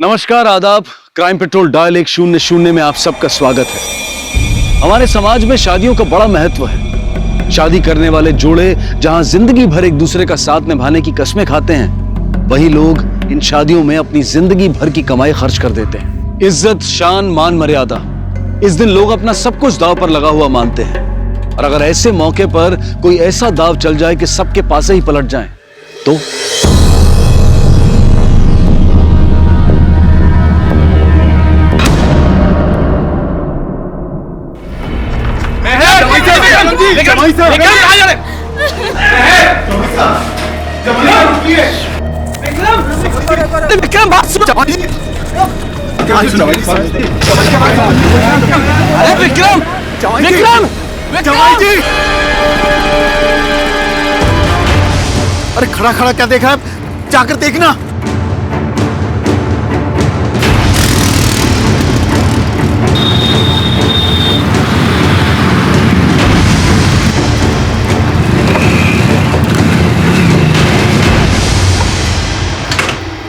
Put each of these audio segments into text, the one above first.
नमस्कार, आदाब। Crime petrol dial 100 में आप सबका स्वागत है। हमारे समाज में शादियों का बड़ा महत्व है। शादी करने वाले जोड़े जहां जिंदगी भर एक दूसरे का साथ निभाने की कस्में खाते हैं, वही लोग इन शादियों में अपनी जिंदगी भर की कमाई खर्च कर देते हैं। इज्जत, शान, मान, मर्यादा, इस दिन लोग अपना सब कुछ दांव पर लगा हुआ मानते हैं। और अगर ऐसे मौके पर कोई ऐसा दांव चल जाए कि सबके पासे ही पलट जाए तो विक्रम, बात सुनो। अरे विक्रम, विक्रम, जी। अरे खड़ा खड़ा क्या देख रहा है? जाकर देखना।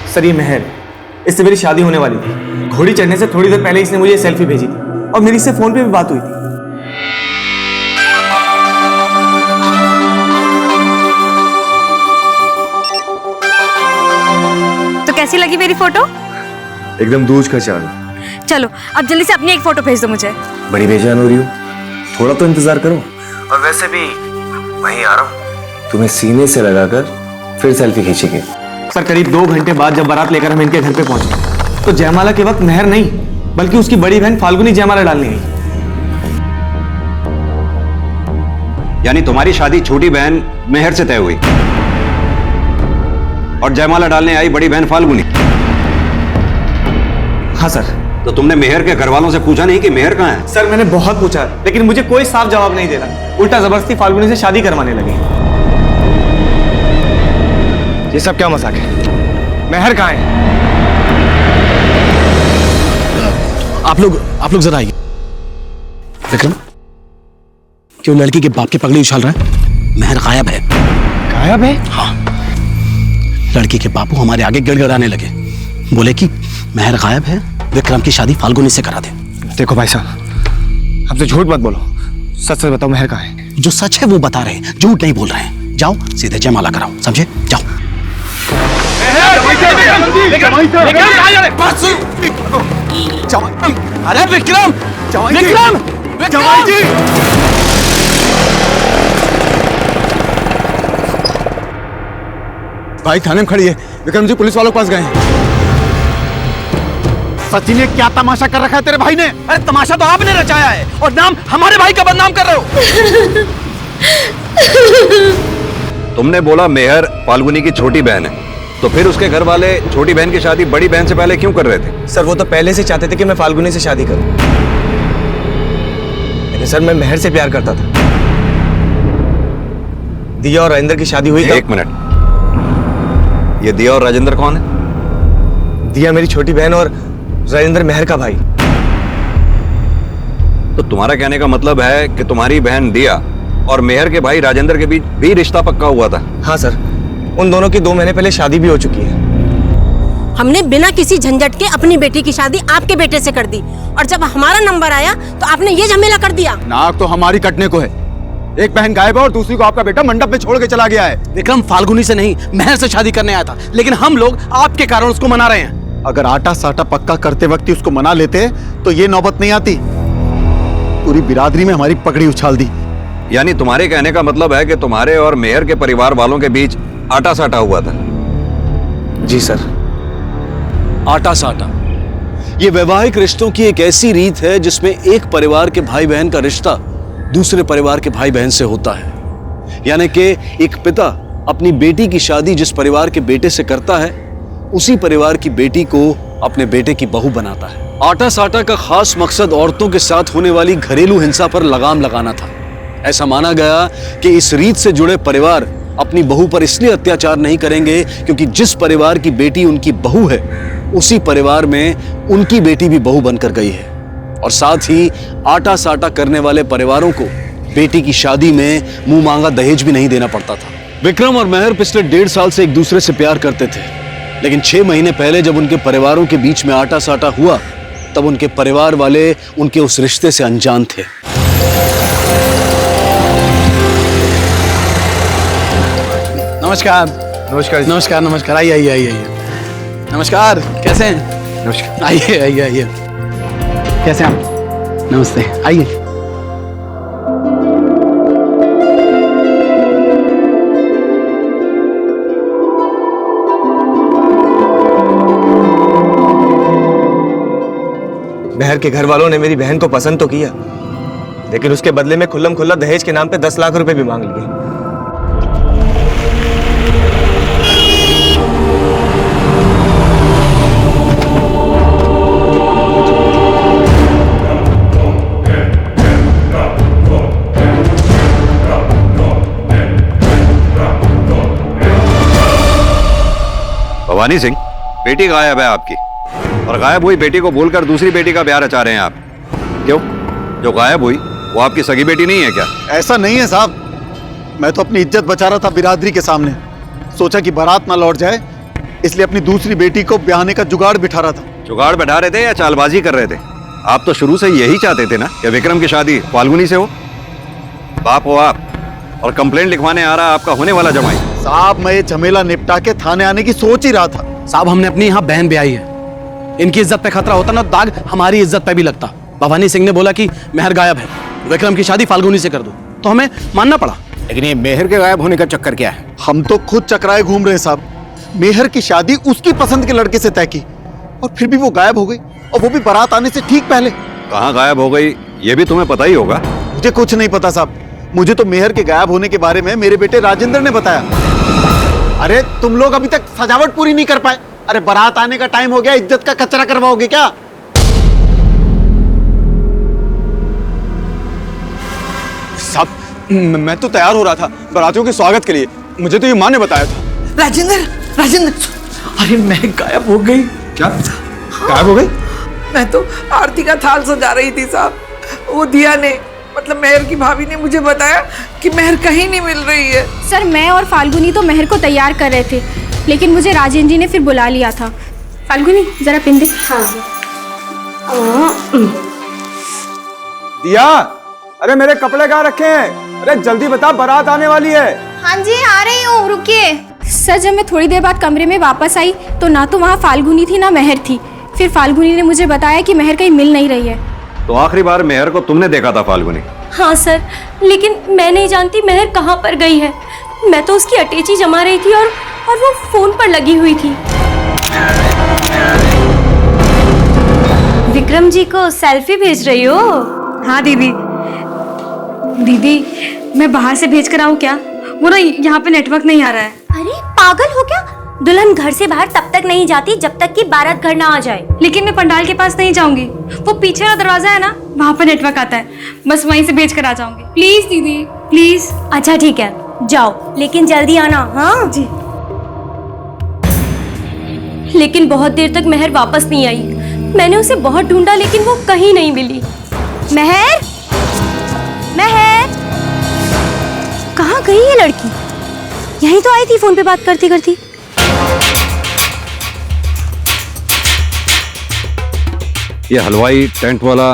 सर, ये महर, इससे मेरी शादी होने वाली थी। घोड़ी चढ़ने से थोड़ी देर पहले इसने मुझे सेल्फी भेजी थी और मेरी इससे फोन पे भी बात हुई थी। तो कैसी लगी मेरी फोटो? एकदम दूज का चांद। चलो अब जल्दी से अपनी एक फोटो भेज दो मुझे। बड़ी बेजान हो रही हो, थोड़ा तो इंतजार करो। और वैसे भी वहीं आ रहा हूँ, तुम्हें सीने से लगाकर फिर सेल्फी खींचेंगे। सर, करीब 2 घंटे बाद जब बारात लेकर हम इनके घर पे पहुंचे तो जयमाला के वक्त महर नहीं बल्कि उसकी बड़ी बहन फाल्गुनी जयमाला डालने आई। यानी तुम्हारी शादी छोटी बहन मेहर से तय हुई और जयमाला डालने आई बड़ी बहन फाल्गुनी। हाँ सर। तो तुमने मेहर के घर वालों से पूछा नहीं कि मेहर कहाँ है? सर, मैंने बहुत पूछा लेकिन मुझे कोई साफ जवाब नहीं दे रहा। उल्टा जबरदस्ती फाल्गुनी से शादी करवाने लगे। ये सब क्या मजाक है? महर कहाँ है? आप लोग जरा आइए। विक्रम, क्यों लड़की के बाप की पगड़ी उछाल रहा है? महर गायब है। गायब है? हाँ, लड़की के बापू हमारे आगे गिड़गिड़ाने लगे, बोले कि महर गायब है, विक्रम की शादी फाल्गुनी से करा दे। देखो भाई साहब, हमसे झूठ मत बोलो, सच सच बताओ महर कहाँ है? जो सच है वो बता रहे हैं, झूठ नहीं बोल रहे हैं। जाओ सीधे जयमाला कराओ, समझे? जाओ। अरे विक्रम, विक्रम, विक्रम जी। भाई थाने में खड़ी है, विक्रम जी पुलिस वालों के पास गए हैं। सचिन ने क्या तमाशा कर रखा है तेरे भाई ने? अरे तमाशा तो आपने रचाया है और नाम हमारे भाई का बदनाम कर रहे हो। तुमने बोला मेहर फाल्गुनी की छोटी बहन है, तो फिर उसके घर वाले छोटी बहन की शादी बड़ी बहन से पहले क्यों कर रहे थे? सर, वो तो पहले से चाहते थे कि मैं फाल्गुनी से शादी करूं, लेकिन सर मैं महर से प्यार करता था। दिया और राजेंद्र की शादी हुई। एक मिनट, ये दिया और राजेंद्र कौन है? दिया मेरी छोटी बहन और राजेंद्र महर का भाई। तो तुम्हारा कहने का मतलब है कि तुम्हारी बहन दिया और मेहर के भाई राजेंद्र के बीच भी रिश्ता पक्का हुआ था? हाँ सर, उन दोनों की 2 महीने पहले शादी भी हो चुकी है। हमने बिना किसी झंझट के अपनी बेटी की शादी आपके बेटे से कर दी और जब हमारा नंबर आया तो आपने ये झमेला कर दिया। नाक तो हमारी कटने को है। एक बहन गायब है और दूसरी को आपका बेटा मंडप में छोड़ के चला गया है। विक्रम फाल्गुनी से नहीं, महर से शादी करने आया था, लेकिन हम लोग आपके कारण उसको मना रहे हैं। अगर आटा साटा पक्का करते वक्त ही उसको मना लेते तो ये नौबत नहीं आती। पूरी बिरादरी में हमारी पगड़ी उछाल दी। यानी तुम्हारे कहने का मतलब है कि तुम्हारे और मेहर के परिवार वालों के बीच आटा साटा हुआ था? जी सर। आटा साटा, ये वैवाहिक रिश्तों की एक ऐसी रीत है जिसमें एक परिवार के भाई बहन का रिश्ता दूसरे परिवार के भाई बहन से होता है। यानी कि एक पिता अपनी बेटी की शादी जिस परिवार के बेटे से करता है, उसी परिवार की बेटी को अपने बेटे की बहू बनाता है। आटा साटा का खास मकसद औरतों के साथ होने वाली घरेलू हिंसा पर लगाम लगाना था। ऐसा माना गया कि इस रीत से जुड़े परिवार अपनी बहू पर इसलिए अत्याचार नहीं करेंगे क्योंकि जिस परिवार की बेटी उनकी बहू है, उसी परिवार में उनकी बेटी भी बहू बनकर गई है। और साथ ही आटा साटा करने वाले परिवारों को बेटी की शादी में मुंह मांगा दहेज भी नहीं देना पड़ता था। विक्रम और महर पिछले 1.5 साल से एक दूसरे से प्यार करते थे, लेकिन 6 महीने पहले जब उनके परिवारों के बीच में आटा साटा हुआ, तब उनके परिवार वाले उनके उस रिश्ते से अनजान थे। नमस्कार। नमस्कार। नमस्कार नमस्कार, आइए आइए आइए आइए। नमस्कार, कैसे हैं? नमस्कार। आइए आइए आइए। कैसे हैं आप? नमस्ते, आइए। मेहर के घर वालों ने मेरी बहन को पसंद तो किया, लेकिन उसके बदले में खुल्लम खुल्ला दहेज के नाम पे 10 लाख रुपए भी मांग लिए। भवानी सिंह, बेटी गायब है आपकी, और गायब हुई बेटी को भूलकर दूसरी बेटी का ब्याह रचा रहे हैं आप। क्यों? जो गायब हुई वो आपकी सगी बेटी नहीं है क्या? ऐसा नहीं है साहब, मैं तो अपनी इज्जत बचा रहा था बिरादरी के सामने। सोचा कि बारात ना लौट जाए, इसलिए अपनी दूसरी बेटी को ब्याहने का जुगाड़ बिठा रहा था। जुगाड़ बैठा रहे थे या चालबाजी कर रहे थे? आप तो शुरू से यही चाहते थे ना कि विक्रम की शादी फाल्गुनी से हो। बाप हो आप, और कंप्लेंट लिखवाने आ रहा आपका होने वाला जमाई। साहब, मैं ये झमेला निपटा के थाने आने की सोच ही रहा था। साहब, हमने अपनी यहाँ बहन ब्याही है, इनकी इज्जत पे खतरा होता ना, दाग हमारी इज्जत पे भी लगता। भवानी सिंह ने बोला कि मेहर गायब है, विक्रम की शादी फाल्गुनी से कर दो, तो हमें मानना पड़ा। लेकिन ये मेहर के गायब होने का चक्कर क्या है? हम तो खुद चकराए घूम रहे हैं साहब। मेहर की शादी उसकी पसंद के लड़के से तय की, और फिर भी वो गायब हो गई, और वो भी बारात आने से ठीक पहले। कहाँ गायब हो गई ये भी तुम्हें पता ही होगा। मुझे कुछ नहीं पता साहब, मुझे तो मेहर के गायब होने के बारे में मेरे बेटे राजेंद्र ने बताया। अरे तुम लोग अभी तक सजावट पूरी नहीं कर पाए। अरे बारात आने का टाइम हो गया, इज्जत का कचरा करवाओगे क्या? साहब, मैं तो तैयार हो रहा था बारातियों के स्वागत के लिए, मुझे तो ये माँ ने बताया था। राजेंद्र, राजेंद्र, अरे मैं गायब हो गई। क्या गायब हो गई? मैं तो आरती का थाल सजा रही थी साहब, वो दिया ने, मतलब मेहर की भाभी ने मुझे बताया कि मेहर कहीं नहीं मिल रही है। सर, मैं और फाल्गुनी तो मेहर को तैयार कर रहे थे, लेकिन मुझे राजेंद्र जी ने फिर बुला लिया था। फाल्गुनी, जरा पिन दे। दिया, अरे मेरे कपड़े कहाँ रखे हैं? अरे जल्दी बता, बारात आने वाली है। हाँ जी, आ रही हूँ, रुकिए। सर, जब मैं थोड़ी देर बाद कमरे में वापस आई तो ना तो वहाँ फाल्गुनी थी ना मेहर थी। फिर फाल्गुनी ने मुझे बताया कि मेहर कहीं मिल नहीं रही है। तो आखिरी बार मेहर को तुमने देखा था फाल्गुनी? हाँ सर, लेकिन मैं नहीं जानती मेहर कहाँ पर गई है। मैं तो उसकी अटैची जमा रही थी और वो फोन पर लगी हुई थी। विक्रम जी को सेल्फी भेज रही हो? हाँ दीदी। दीदी, मैं बाहर से भेज कर आऊँ क्या? वो ना यहाँ पे नेटवर्क नहीं आ रहा है। अरे पागल हो क्या? दुल्हन घर से बाहर तब तक नहीं जाती जब तक कि बारात घर ना आ जाए। लेकिन मैं पंडाल के पास नहीं जाऊंगी, वो पीछे वाला दरवाजा है ना, वहाँ पर नेटवर्क आता है, बस वहीं से भेज कर आ जाऊंगी। प्लीज दीदी, प्लीज। अच्छा ठीक है, जाओ, लेकिन जल्दी आना। हाँ जी। लेकिन बहुत देर तक मेहर वापस नहीं आई। मैंने उसे बहुत ढूंढा लेकिन वो कहीं नहीं मिली। मेहर, मेहर, कहाँ गई ये लड़की? यहीं तो आई थी फोन पे बात करती करती। ये हलवाई, टेंट वाला,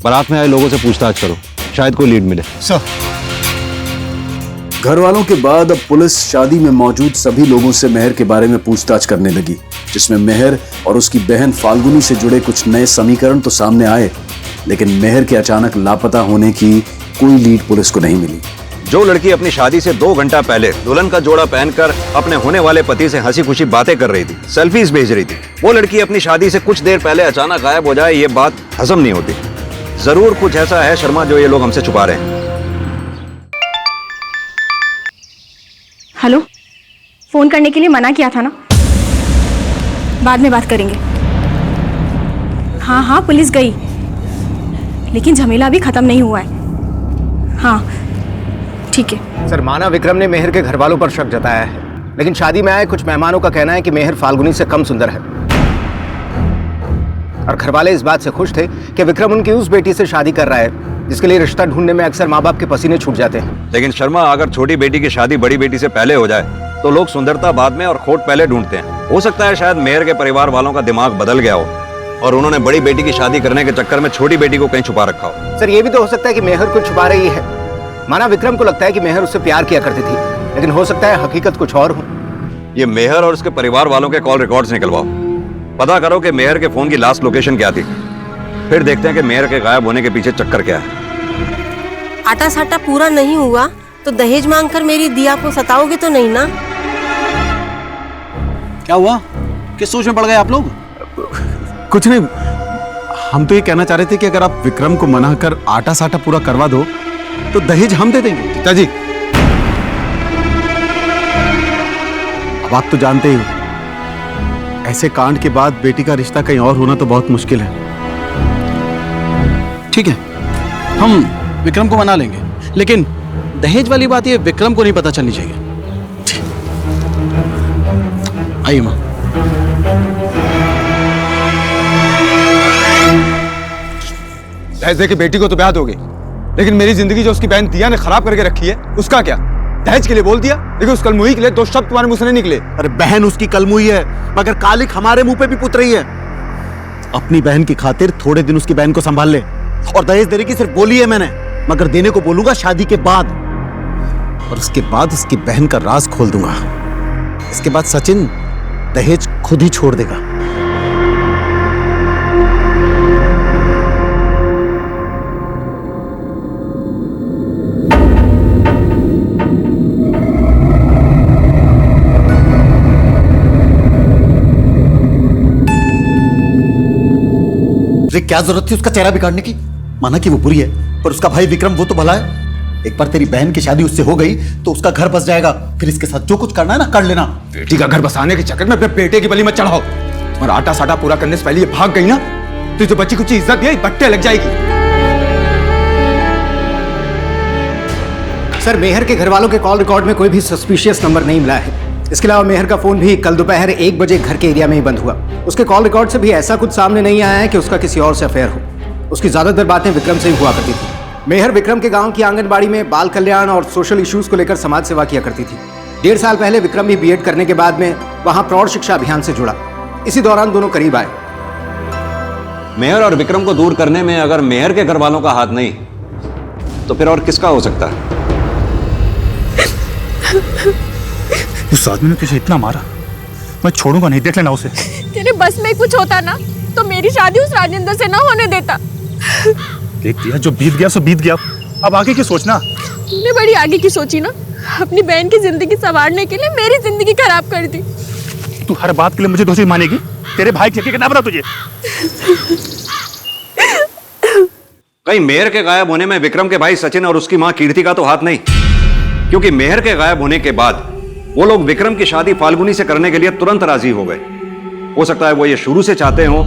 बारात में आए लोगों से पूछताछ करो, शायद कोई लीड मिले। सर, घर वालों के बाद अब पुलिस शादी में मौजूद सभी लोगों से मेहर के बारे में पूछताछ करने लगी, जिसमें मेहर और उसकी बहन फाल्गुनी से जुड़े कुछ नए समीकरण तो सामने आए, लेकिन मेहर के अचानक लापता होने की कोई लीड पुलिस को नहीं मिली। जो लड़की अपनी शादी से 2 घंटा पहले दुल्हन का जोड़ा पहनकर अपने होने वाले पति से हंसी खुशी बातें कर रही थी, सेल्फीज भेज रही थी, वो लड़की अपनी शादी से कुछ देर पहले अचानक गायब हो जाए, ये बात हजम नहीं होती। जरूर कुछ ऐसा है शर्मा जो ये लोग हमसे छुपा रहे हैं। हेलो, फोन करने के लिए मना किया था ना, बाद में बात करेंगे। हाँ हाँ, पुलिस गई, लेकिन झमेला अभी खत्म नहीं हुआ है। हाँ ठीक है। सर, माना विक्रम ने मेहर के घर वालों पर शक जताया है, लेकिन शादी में आए कुछ मेहमानों का कहना है कि मेहर फाल्गुनी से कम सुंदर है, और घर वाले इस बात से खुश थे कि विक्रम उनकी उस बेटी से शादी कर रहा है जिसके लिए रिश्ता ढूंढने में अक्सर माँ बाप के पसीने छूट जाते हैं। लेकिन शर्मा, अगर छोटी बेटी की शादी बड़ी बेटी से पहले हो जाए तो लोग सुंदरता बाद में और खोट पहले ढूंढते हैं। हो सकता है शायद मेहर के परिवार वालों का दिमाग बदल गया हो और उन्होंने बड़ी बेटी की शादी करने के चक्कर में छोटी बेटी को कहीं छुपा रखा हो। सर ये भी तो हो सकता है कि मेहर को छुपा रही है। माना विक्रम को लगता है कि मेहर उससे प्यार किया करती थी, लेकिन हो सकता है हकीकत कुछ और हो। ये मेहर और उसके परिवार वालों के कॉल रिकॉर्ड्स निकलवाओ, पता करो कि मेहर के फोन की लास्ट लोकेशन क्या थी, फिर देखते हैं कि मेहर के गायब होने के पीछे चक्कर क्या है। आटा साटा पूरा नहीं हुआ तो दहेज मांगकर मेरी दिया को सताओगे तो नहीं ना? क्या हुआ? किस सोच में पड़ गए आप लोग? कुछ नहीं, हम तो ये कहना चाह रहे थे कि अगर आप विक्रम को मना कर आटा साटा पूरा करवा दो तो दहेज हम दे देंगे। पिताजी, अब आप तो जानते ही हो, ऐसे कांड के बाद बेटी का रिश्ता कहीं और होना तो बहुत मुश्किल है। ठीक है, हम विक्रम को मना लेंगे, लेकिन दहेज वाली बात ये विक्रम को नहीं पता चलनी चाहिए। आइए मां। दहेज दे के बेटी को तो ब्याह दोगे, लेकिन मेरी जिंदगी जो उसकी बहन दिया ने खराब करके रखी है उसका क्या? दहेज के लिए बोल दिया, लेकिन उस कलमुही के लिए 2 शब्द तुम्हारे मुंह से नहीं निकले। अरे बहन उसकी कलमुही है, मगर कालिक हमारे मुंह पे भी पुत रही है। अपनी बहन की खातिर थोड़े दिन उसकी बहन को संभाल ले, और दहेज देने की सिर्फ बोली है मैंने, मगर देने को बोलूंगा शादी के बाद, और उसके बाद उसकी बहन का राज खोल दूंगा। इसके बाद सचिन दहेज खुद ही छोड़ देगा। क्या जरूरत थी उसका चेहरा बिगाड़ने की? माना कि वो बुरी है, पर उसका भाई विक्रम वो तो भला है। एक बार तेरी बहन की शादी उससे हो गई तो उसका घर बस जाएगा, फिर इसके साथ जो कुछ करना है ना कर लेना। बेटी का घर बसाने के चक्कर में अपने बेटे की बलि मत चढ़ाओ। तुम्हारा आटा साटा पूरा करने से पहले ये भाग गई ना तो जो बच्ची कुछ इज्जत भी बट्टे लग जाएगी। सर मेहर के घर वालों के कॉल रिकॉर्ड में कोई भी सस्पिशियस नंबर नहीं मिला है। इसके अलावा मेहर का फोन भी कल दोपहर 1 बजे घर के एरिया में ही बंद हुआ। उसके कॉल रिकॉर्ड से भी ऐसा कुछ सामने नहीं आया है कि उसका किसी और से अफेयर हो। उसकी ज्यादातर बातें विक्रम से ही हुआ करती थी। मेहर विक्रम के गांव की आंगनबाड़ी में बाल कल्याण और सोशल इश्यूज को लेकर समाज सेवा किया करती थी। 1.5 साल पहले विक्रम भी बीएड करने के बाद में वहां प्रौढ़ शिक्षा अभियान से जुड़ा। इसी दौरान दोनों करीब आए। मेहर और विक्रम को दूर करने में अगर मेहर के घर वालों का हाथ नहीं तो फिर और किसका हो सकता है? उस आदमी ने तुझे इतना मारा, मैं छोड़ूंगा नहीं, देख लेना उसे। तेरे बस में कुछ होता ना तो मेरी शादी उस राजेंद्र से ना होने देता। देख दिया, जो बीत गया सो बीत गया, अब आगे की सोचना। तूने बड़ी आगे की सोची ना, अपनी बहन की जिंदगी संवारने के लिए मेरी जिंदगी खराब कर दी। तू हर बात के लिए मुझे दोषी मानेगी? तेरे भाई के क्या पता तुझे? कहीं मेहर के गायब होने में विक्रम के भाई सचिन और उसकी मां कीर्ति का तो हाथ नहीं? क्योंकि मेहर के गायब होने के बाद वो लोग विक्रम की शादी फाल्गुनी से करने के लिए तुरंत राजी हो गए। हो सकता है वो ये शुरू से चाहते हो,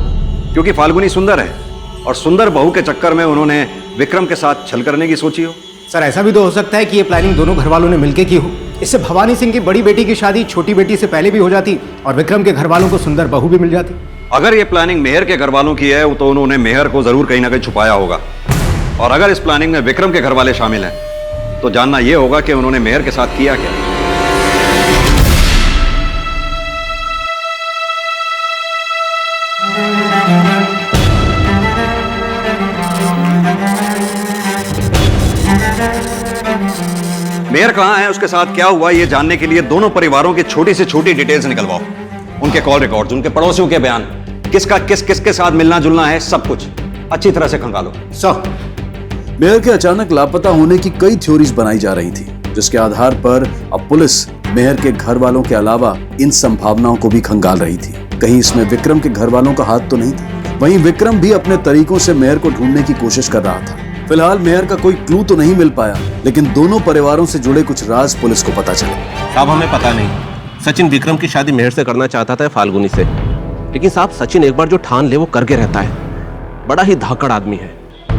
क्योंकि फाल्गुनी सुंदर है और सुंदर बहू के चक्कर में उन्होंने विक्रम के साथ छल करने की सोची हो। सर ऐसा भी तो हो सकता है कि ये प्लानिंग दोनों घर वालों ने मिलकर की हो। इससे भवानी सिंह की बड़ी बेटी की शादी छोटी बेटी से पहले भी हो जाती और विक्रम के घर वालों को सुंदर बहू भी मिल जाती। अगर ये प्लानिंग मेहर के घर वालों की है तो उन्होंने मेहर को जरूर कहीं ना कहीं छुपाया होगा, और अगर इस प्लानिंग में विक्रम के घर वाले शामिल हैं तो जानना यह होगा कि उन्होंने मेहर के साथ किया क्या। मेहर कहां है, उसके साथ क्या हुआ, यह जानने के लिए दोनों परिवारों की छोटी से छोटी डिटेल्स निकलवाओ। उनके कॉल रिकॉर्ड्स, उनके पड़ोसियों के बयान, किसका किसके साथ मिलना जुलना है, सब कुछ अच्छी तरह से खंगालो। मेहर के अचानक लापता होने की कई थ्योरीज बनाई जा रही थी, जिसके आधार पर अब पुलिस मेहर के घर वालों के अलावा इन संभावनाओं को भी खंगाल रही थी। कहीं इसमें विक्रम के घर वालों का हाथ तो नहीं था। वहीं विक्रम भी अपने तरीकों से मेहर को ढूंढने की कोशिश कर रहा था। फिलहाल मेहर का कोई क्लू तो नहीं मिल पाया, लेकिन दोनों परिवारों से जुड़े कुछ राज पुलिस को पता चले। साहब हमें पता नहीं, सचिन विक्रम की शादी मेहर से करना चाहता था फाल्गुनी से, लेकिन साहब सचिन एक बार जो ठान ले वो करके रहता है। बड़ा ही धाकड़ आदमी है।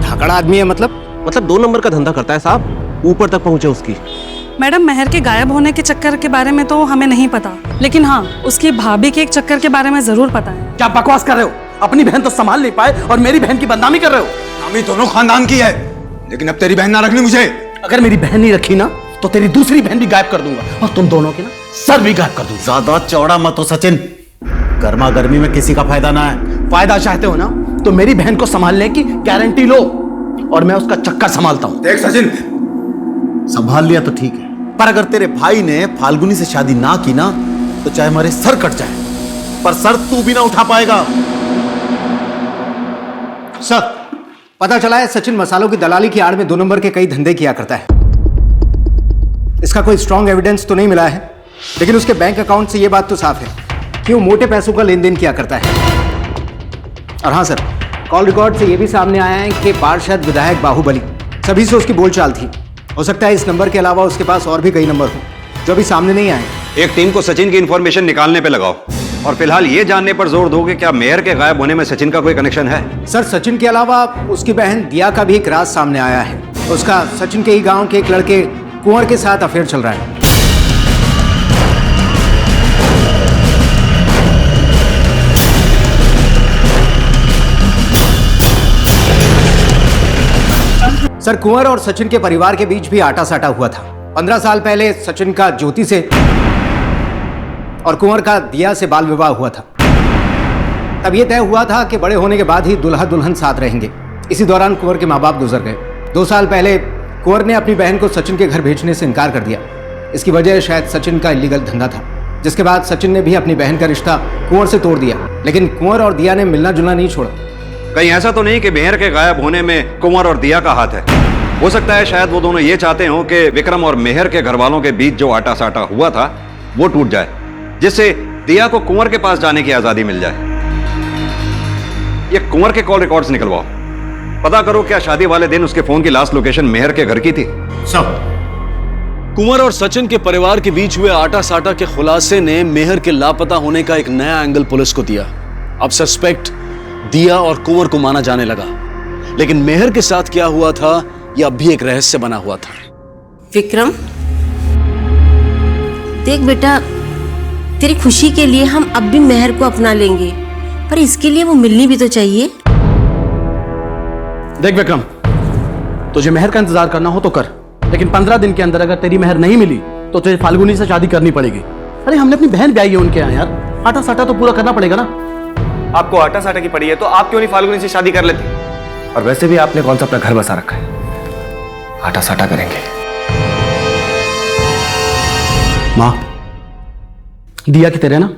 धाकड़ आदमी है मतलब 2 नंबर का धंधा करता है साहब, ऊपर तक पहुंचे उसकी। मैडम मेहर के गायब होने के चक्कर के बारे में तो हमें नहीं पता, लेकिन हाँ उसकी भाभी के एक चक्कर के बारे में जरूर पता है। क्या बकवास कर रहे हो? अपनी बहन तो संभाल नहीं पाए और मेरी बहन की बदनामी कर रहे हो। नामी दोनों खानदान की है, लेकिन अब तेरी बहन ना रखनी मुझे। अगर मेरी बहन नहीं रखी ना तो तेरी दूसरी बहन भी गायब कर दूंगा और तुम दोनों के ना सर भी गायब कर दूं। ज्यादा चौड़ा मत हो सचिन, गर्मा गर्मी में किसी का फायदा ना है। फायदा चाहते हो ना तो मेरी बहन को संभालने की गारंटी लो और मैं उसका चक्कर संभालता हूं। देख सचिन, संभाल लिया तो ठीक है, पर अगर तेरे भाई ने फाल्गुनी से शादी ना की ना तो चाहे हमारे सर कट जाए, पर सर तू भी ना उठा पाएगा। सर, पता चला है सचिन मसालों की दलाली की आड़ में 2 नंबर के कई धंधे किया करता है। इसका कोई स्ट्रॉन्ग एविडेंस तो नहीं मिला है, लेकिन उसके बैंक अकाउंट से यह बात तो साफ है कि वो मोटे पैसों का लेन देन किया करता है। और हाँ सर, कॉल रिकॉर्ड से यह भी सामने आया है कि पार्षद विधायक बाहुबली सभी से उसकी बोलचाल थी। हो सकता है इस नंबर के अलावा उसके पास और भी कई नंबर हो जो अभी सामने नहीं आए। एक टीम को सचिन की इंफॉर्मेशन निकालने पे लगाओ और फिलहाल ये जानने पर जोर दो कि क्या मेहर के गायब होने में सचिन का कोई कनेक्शन है। सर, सचिन के अलावा उसकी बहन दिया का भी एक राज सामने आया है। उसका सचिन के ही गांव के एक लड़के कुंवर के साथ अफेयर चल रहा है। सर, कुंवर और सचिन के परिवार के बीच भी आटा साटा हुआ था। 15 साल पहले सचिन का ज्योति से और कुंवर का दिया से बाल विवाह हुआ था। तब यह तय हुआ था कि बड़े होने के बाद ही दुल्हा दुल्हन साथ रहेंगे। इसी दौरान कुंवर के माँ बाप गुजर गए। 2 साल पहले कुंवर ने अपनी बहन को सचिन के घर भेजने से इनकार कर दिया। इसकी वजह शायद सचिन का इलीगल धंधा था, जिसके बाद सचिन ने भी अपनी बहन का रिश्ता कुंवर से तोड़ दिया। लेकिन कुंवर और दिया ने मिलना जुलना नहीं छोड़ा। कहीं ऐसा तो नहीं कि मेहर के गायब होने में कुंवर और दिया का हाथ है? हो सकता है शायद वो दोनों ये चाहते हो कि विक्रम और मेहर के घर वालों के बीच जो आटा साटा हुआ था वो टूट जाए, जिससे दिया को कुंवर के पास जाने की आजादी मिल जाए। ये कुंवर के कॉल रिकॉर्ड्स निकलवाओ, पता करो क्या शादी वाले दिन उसके फोन की लास्ट लोकेशन मेहर के घर की थी। सब कुंवर और सचिन के परिवार के बीच हुए आटा साटा के खुलासे ने मेहर के लापता होने का एक नया एंगल पुलिस को दिया। अब सस्पेक्ट दिया और कुंवर को माना जाने लगा, लेकिन मेहर के साथ क्या हुआ था यह अब भी एक रहस्य बना हुआ था। विक्रम, देख बेटा, तेरी खुशी के लिए हम अब भी मेहर को अपना लेंगे, पर इसके लिए वो मिलनी भी तो चाहिए। देख विक्रम, तुझे मेहर का इंतजार करना हो तो कर, लेकिन 15 दिन के अंदर अगर तेरी मेहर नहीं मिली तो तुझे फाल्गुनी से शादी करनी पड़ेगी। अरे हमने अपनी बहन ब्याही है उनके यहाँ यार, आटा साटा तो पूरा करना पड़ेगा ना। आपको आटा साटा की पड़ी है तो आप क्यों नहीं फाल्गुनी से शादी कर लेते? और वैसे भी आपने कौन सा अपना घर बसा रखा है, आटा साटा करेंगे। माँ, दिया की तरह ना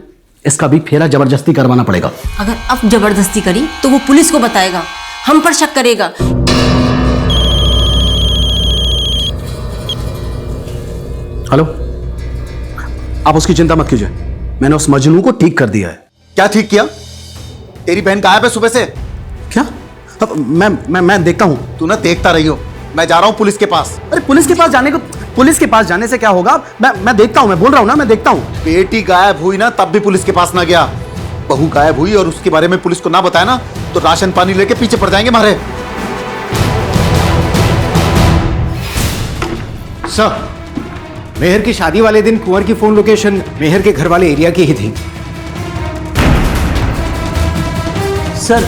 इसका भी फेरा जबरदस्ती करवाना पड़ेगा। अगर अब जबरदस्ती करी तो वो पुलिस को बताएगा, हम पर शक करेगा। हेलो, आप उसकी चिंता मत कीजिए, मैंने उस मजनू को ठीक कर दिया है। क्या ठीक किया? तेरी बहन गायब है सुबह से। क्या? अब मैं देखता हूं। तू ना देखता रही हो, मैं जा रहा हूं पुलिस के पास। अरे पुलिस के पास जाने से क्या होगा? मैं देखता हूं, मैं बोल रहा हूं ना, मैं देखता हूं। बेटी गायब हुई ना तब भी पुलिस के पास ना गया। बहू गायब हुई और उसके बारे में पुलिस को ना बताया ना तो राशन पानी लेके पीछे पड़ जाएंगे मारे। सर, मेहर की शादी वाले दिन कुंवर की फोन लोकेशन मेहर के घर वाले एरिया की ही थी। सर,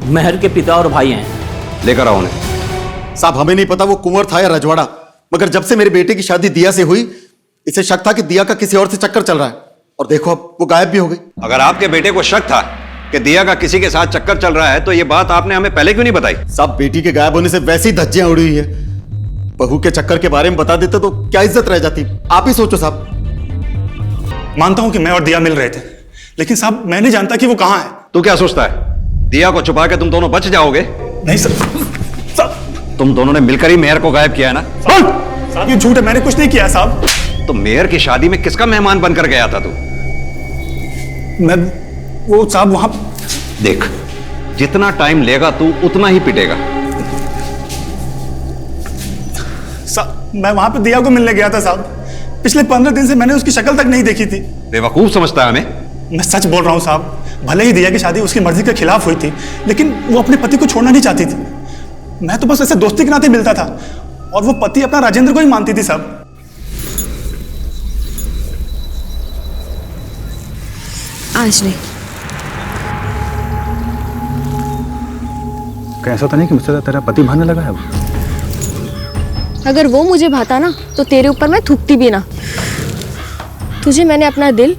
मेहर के पिता और भाई हैं। लेकर आओ उन्हें। साहब, हमें नहीं पता वो कुंवर था या रजवाड़ा, मगर जब से मेरे बेटे की शादी दिया से हुई इसे शक था कि दिया का किसी और से चक्कर चल रहा है, और देखो अब वो गायब भी हो गई। अगर आपके बेटे को शक था कि दिया का किसी के साथ चक्कर चल रहा है तो ये बात आपने हमें पहले क्यों नहीं बताई? साहब, बेटी के गायब होने से वैसी ही धज्जियां उड़ी हुई है। बहू के चक्कर के बारे में बता देते तो क्या इज्जत रह जाती। आप ही सोचो साहब। मानता हूं कि मैं और दिया मिल रहे थे, लेकिन साहब मैं नहीं जानता कि वो कहां है। तू क्या सोचता है दिया को छुपा के तुम दोनों बच जाओगे? नहीं सर, तुम दोनों ने मिलकर ही मेहर को गायब किया है ना? साहब ये झूठ है, मैंने कुछ नहीं किया साहब। तो मेहर की शादी में किसका मेहमान बनकर गया था तू? मैं वो साहब वहां। देख, जितना टाइम लेगा तू उतना ही पिटेगा। मैं वहां पे दिया को मिलने गया था साहब। पिछले 15 दिन से मैंने उसकी शक्ल तक नहीं देखी थी। बेवकूफ समझता है हमें? मैं सच बोल रहा हूं साहब, भले ही दिया की शादी उसकी मर्जी के खिलाफ हुई थी, लेकिन वो अपने पति को छोड़ना नहीं चाहती थी। मैं तो बस ऐसे दोस्ती के नाते मिलता था, और वो पति अपना राजेंद्र को ही मानती थी साहब। आज नहीं। कैसा तो नहीं कि मुझसे तेरा पति भाने लगा है वो? अगर वो मुझे भाता ना तो तेरे ऊपर मैं थूकती भी ना। तुझे मैंने अपना दिल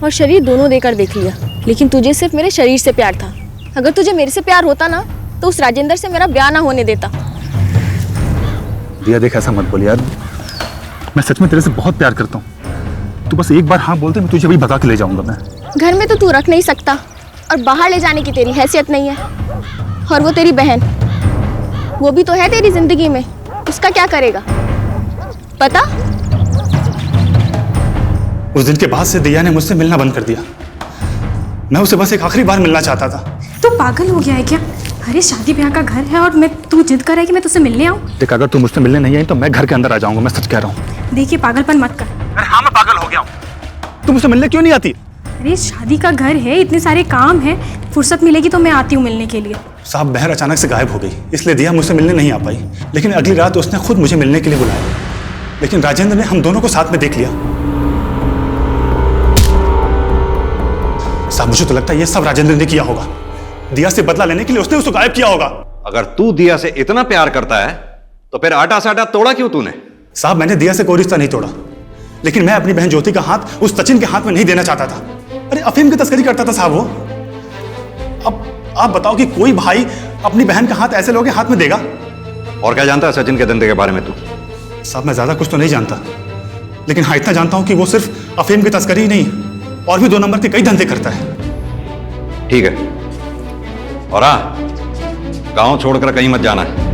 और शरीर दोनों देकर देख लिया, लेकिन तुझे सिर्फ मेरे शरीर से प्यार था। अगर तुझे मेरे से प्यार होता ना तो उस राजेंद्र से मेरा ब्याह ना होने देता। दिया देख, ऐसा मत बोल यार, मैं सच में तेरे से बहुत प्यार करता हूँ। तू बस एक बार हाँ बोलते, मैं तुझे अभी बता के ले जाऊंगा। मैं घर में तो तू रख नहीं सकता और बाहर ले जाने की तेरी हैसियत नहीं है। और वो तेरी बहन, वो भी तो है तेरी जिंदगी में, उसका क्या करेगा पता? उस दिन के बाद से दिया ने मुझसे मिलना बंद कर दिया। मैं उसे बस एक आखिरी बार मिलना चाहता था। तू पागल हो गया है क्या? अरे शादी ब्याह का घर है और तू जिद कर रहा है कि मैं तुझसे मिलने आऊं? देख, अगर तू मुझसे मिलने नहीं आई तो मैं घर के अंदर आ जाऊंगा, मैं सच कह रहा हूँ। देखिए, पागलपन मत कर। अरे हाँ, मैं पागल हो गया हूँ। तू मुझसे मिलने क्यों नहीं आती? अरे शादी का घर है, इतने सारे काम है, फुर्सत मिलेगी तो मैं आती हूँ मिलने के लिए। साहब, महर अचानक से गायब हो गई, इसलिए दिया मुझसे मिलने नहीं आ पाई। लेकिन अगली रात उसने खुद मुझे मिलने के लिए बुलाया, लेकिन राजेंद्र ने हम दोनों को साथ में देख लिया। साहब, मुझे तो लगता है ये सब राजेंद्र ने किया होगा। दिया से बदला लेने के लिए उसने उसको गायब किया होगा। अगर तू दिया से इतना प्यार करता है तो फिर आटा साटा तोड़ा क्यों तूने? साहब, मैंने दिया से कोई रिश्ता नहीं तोड़ा, लेकिन मैं अपनी बहन ज्योति का हाथ उस सचिन के हाथ में नहीं देना चाहता था। अरे अफीम की तस्करी करता था साहब वो। अब आप बताओ कि कोई भाई अपनी बहन का हाथ ऐसे लोगों के हाथ में देगा? और क्या जानता है सचिन के धंधे के बारे में तू? साहब, मैं ज्यादा कुछ तो नहीं जानता, लेकिन हाँ इतना जानता हूं कि वो सिर्फ अफीम की तस्करी ही नहीं, और भी 2 नंबर के कई धंधे करता है। ठीक है, और हाँ, गांव छोड़कर कहीं मत जाना है।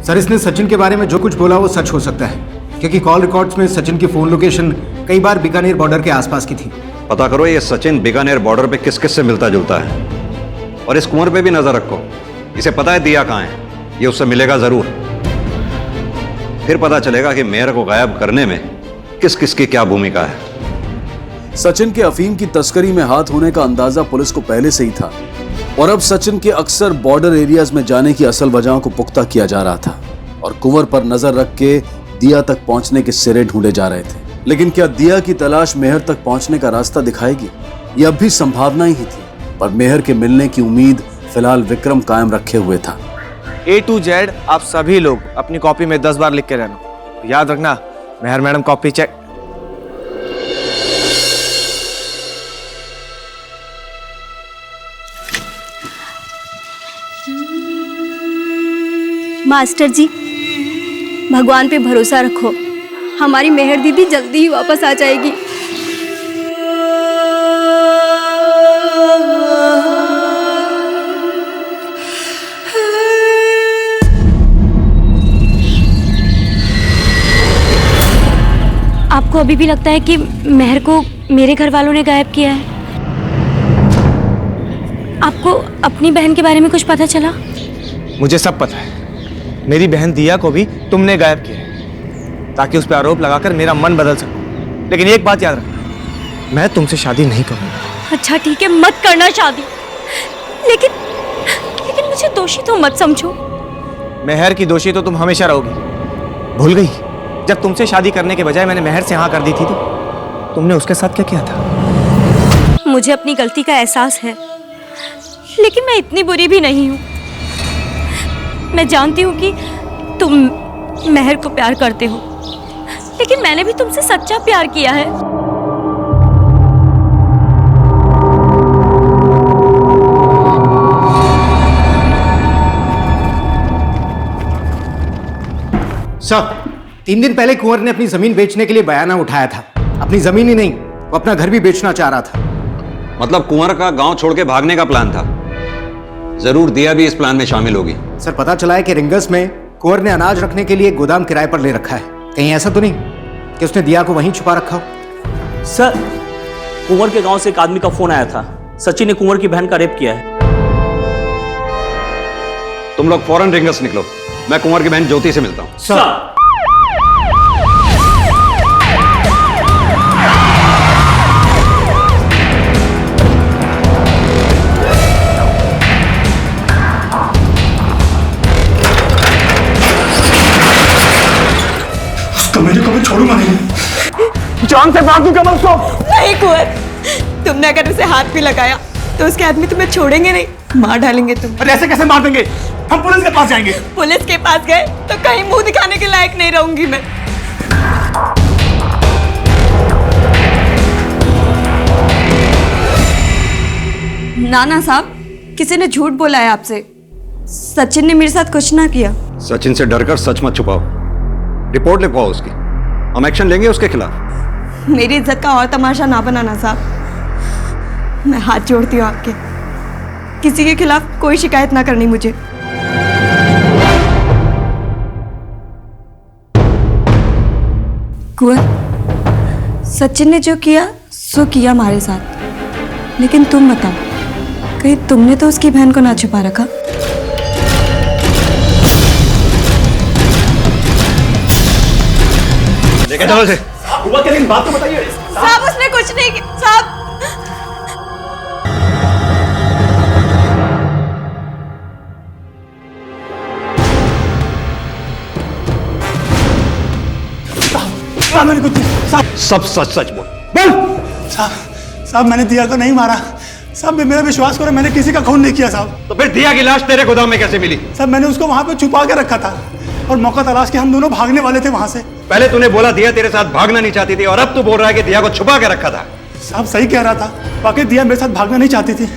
सर, इसने सचिन के बारे में जो कुछ बोला वो सच हो सकता है, क्योंकि कॉल रिकॉर्ड्स में सचिन की फोन लोकेशन कई बार बीकानेर बॉर्डर के आसपास की थी। पता करो ये सचिन बीकानेर बॉर्डर पे किस किस से मिलता जुलता है, और इस कुंवर पे भी नजर रखो। इसे पता है दिया कहाँ है, ये उससे मिलेगा जरूर। फिर पता चलेगा कि मेयर को गायब करने में किस किस की क्या भूमिका है। सचिन के अफीम की तस्करी में हाथ होने का अंदाजा पुलिस को पहले से ही था, और अब सचिन के अक्सर बॉर्डर एरियाज में जाने की असल वजहों को पुख्ता किया जा रहा था, और कुंवर पर नजर रख के दिया तक पहुंचने के सिरे ढूंढे जा रहे थे। लेकिन क्या दिया की तलाश मेहर तक पहुंचने का रास्ता दिखाएगी? ये अब भी संभावना ही थी, पर मेहर के मिलने की उम्मीद फिलहाल विक्रम कायम रखे हुए था। A to Z आप सभी लोग अपनी कॉपी में 10 बार लिख के रहना। याद रखना, मेहर मैडम कॉपी चेक। मास्टर जी, भगवान पे भरोसा रखो, हमारी मेहर दीदी जल्दी ही वापस आ जाएगी। आपको अभी भी लगता है कि मेहर को मेरे घर वालों ने गायब किया है? आपको अपनी बहन के बारे में कुछ पता चला? मुझे सब पता है। मेरी बहन दिया को भी तुमने गायब किया है, ताकि उस पर आरोप लगाकर मेरा मन बदल सको। लेकिन एक बात याद रखना, मैं तुमसे शादी नहीं करूंगा। अच्छा ठीक है, मत करना शादी, लेकिन मुझे दोषी तो मत समझो। मेहर की दोषी तो तुम हमेशा रहोगी। भूल गई जब तुमसे शादी करने के बजाय मैंने मेहर से हाँ कर दी थी, तो तुमने उसके साथ क्या किया था? मुझे अपनी गलती का एहसास है, लेकिन मैं इतनी बुरी भी नहीं हूँ। मैं जानती हूँ कि तुम मेहर को प्यार करते हो, लेकिन मैंने भी तुमसे सच्चा प्यार किया है। सर, 3 दिन पहले कुंवर ने अपनी जमीन बेचने के लिए बयाना उठाया था। अपनी जमीन ही नहीं, वो अपना घर भी बेचना चाह रहा था। मतलब कुंवर का गांव छोड़ के भागने का प्लान था। जरूर दिया भी इस प्लान में शामिल होगी। सर, पता चला है कि रिंगस में कुंवर ने अनाज रखने के लिए एक गोदाम किराए पर ले रखा है। कहीं ऐसा तो नहीं कि उसने दिया को वहीं छुपा रखा हो? सर, कुंवर के गांव से एक आदमी का फोन आया था, सचिन ने कुंवर की बहन का रेप किया है। तुम लोग फौरन रिंगस निकलो, मैं कुंवर की बहन ज्योति से मिलता हूं। सर, मेरे को मैं छोड़ूंगा नहीं। जान से मार दूंगा मैं उसको। नहीं कुंवर, तुमने अगर उसे हाथ भी लगाया तो उसके आदमी तुम्हें छोड़ेंगे नहीं, मार डालेंगे तुम। अरे ऐसे कैसे मार देंगे? हम पुलिस के पास जाएंगे। पुलिस के पास गए तो कहीं मुंह दिखाने के लायक नहीं रहूंगी मैं। नाना साहब, किसी ने झूठ बोला है आपसे। सचिन ने मेरे साथ कुछ ना किया। सचिन से डरकर सच मत छुपाओ, रिपोर्ट लिखवाओ उसकी, हम एक्शन लेंगे उसके खिलाफ। मेरी इज्जत का और तमाशा ना बनाना साहब, मैं हाथ जोड़ती हूँ आपके, किसी के खिलाफ कोई शिकायत ना करनी मुझे। कुंवर, सचिन ने जो किया सो किया हमारे साथ, लेकिन तुम बताओ, कहीं तुमने तो उसकी बहन को ना छुपा रखा? लेके चलो से। हुआ क्या, लेकिन बात तो बताइए। साहब उसने कुछ नहीं किया साहब। मैंने कुछ सब सच सच बोल। साहब मैंने दिया को नहीं मारा साहब, मेरा विश्वास करो, मैंने किसी का खून नहीं किया साहब। तो फिर दिया की लाश तेरे गोदाम में कैसे मिली? साहब मैंने उसको वहां पे छुपा के रखा था और मौका तलाश के हम दोनों भागने वाले थे वहां से। पहले तूने बोला दिया तेरे साथ भागना नहीं चाहती थी, और अब तू बोल रहा है कि दिया को छुपा के रखा था। साहब सही कह रहा था, वाकई दिया मेरे साथ भागना नहीं चाहती थी,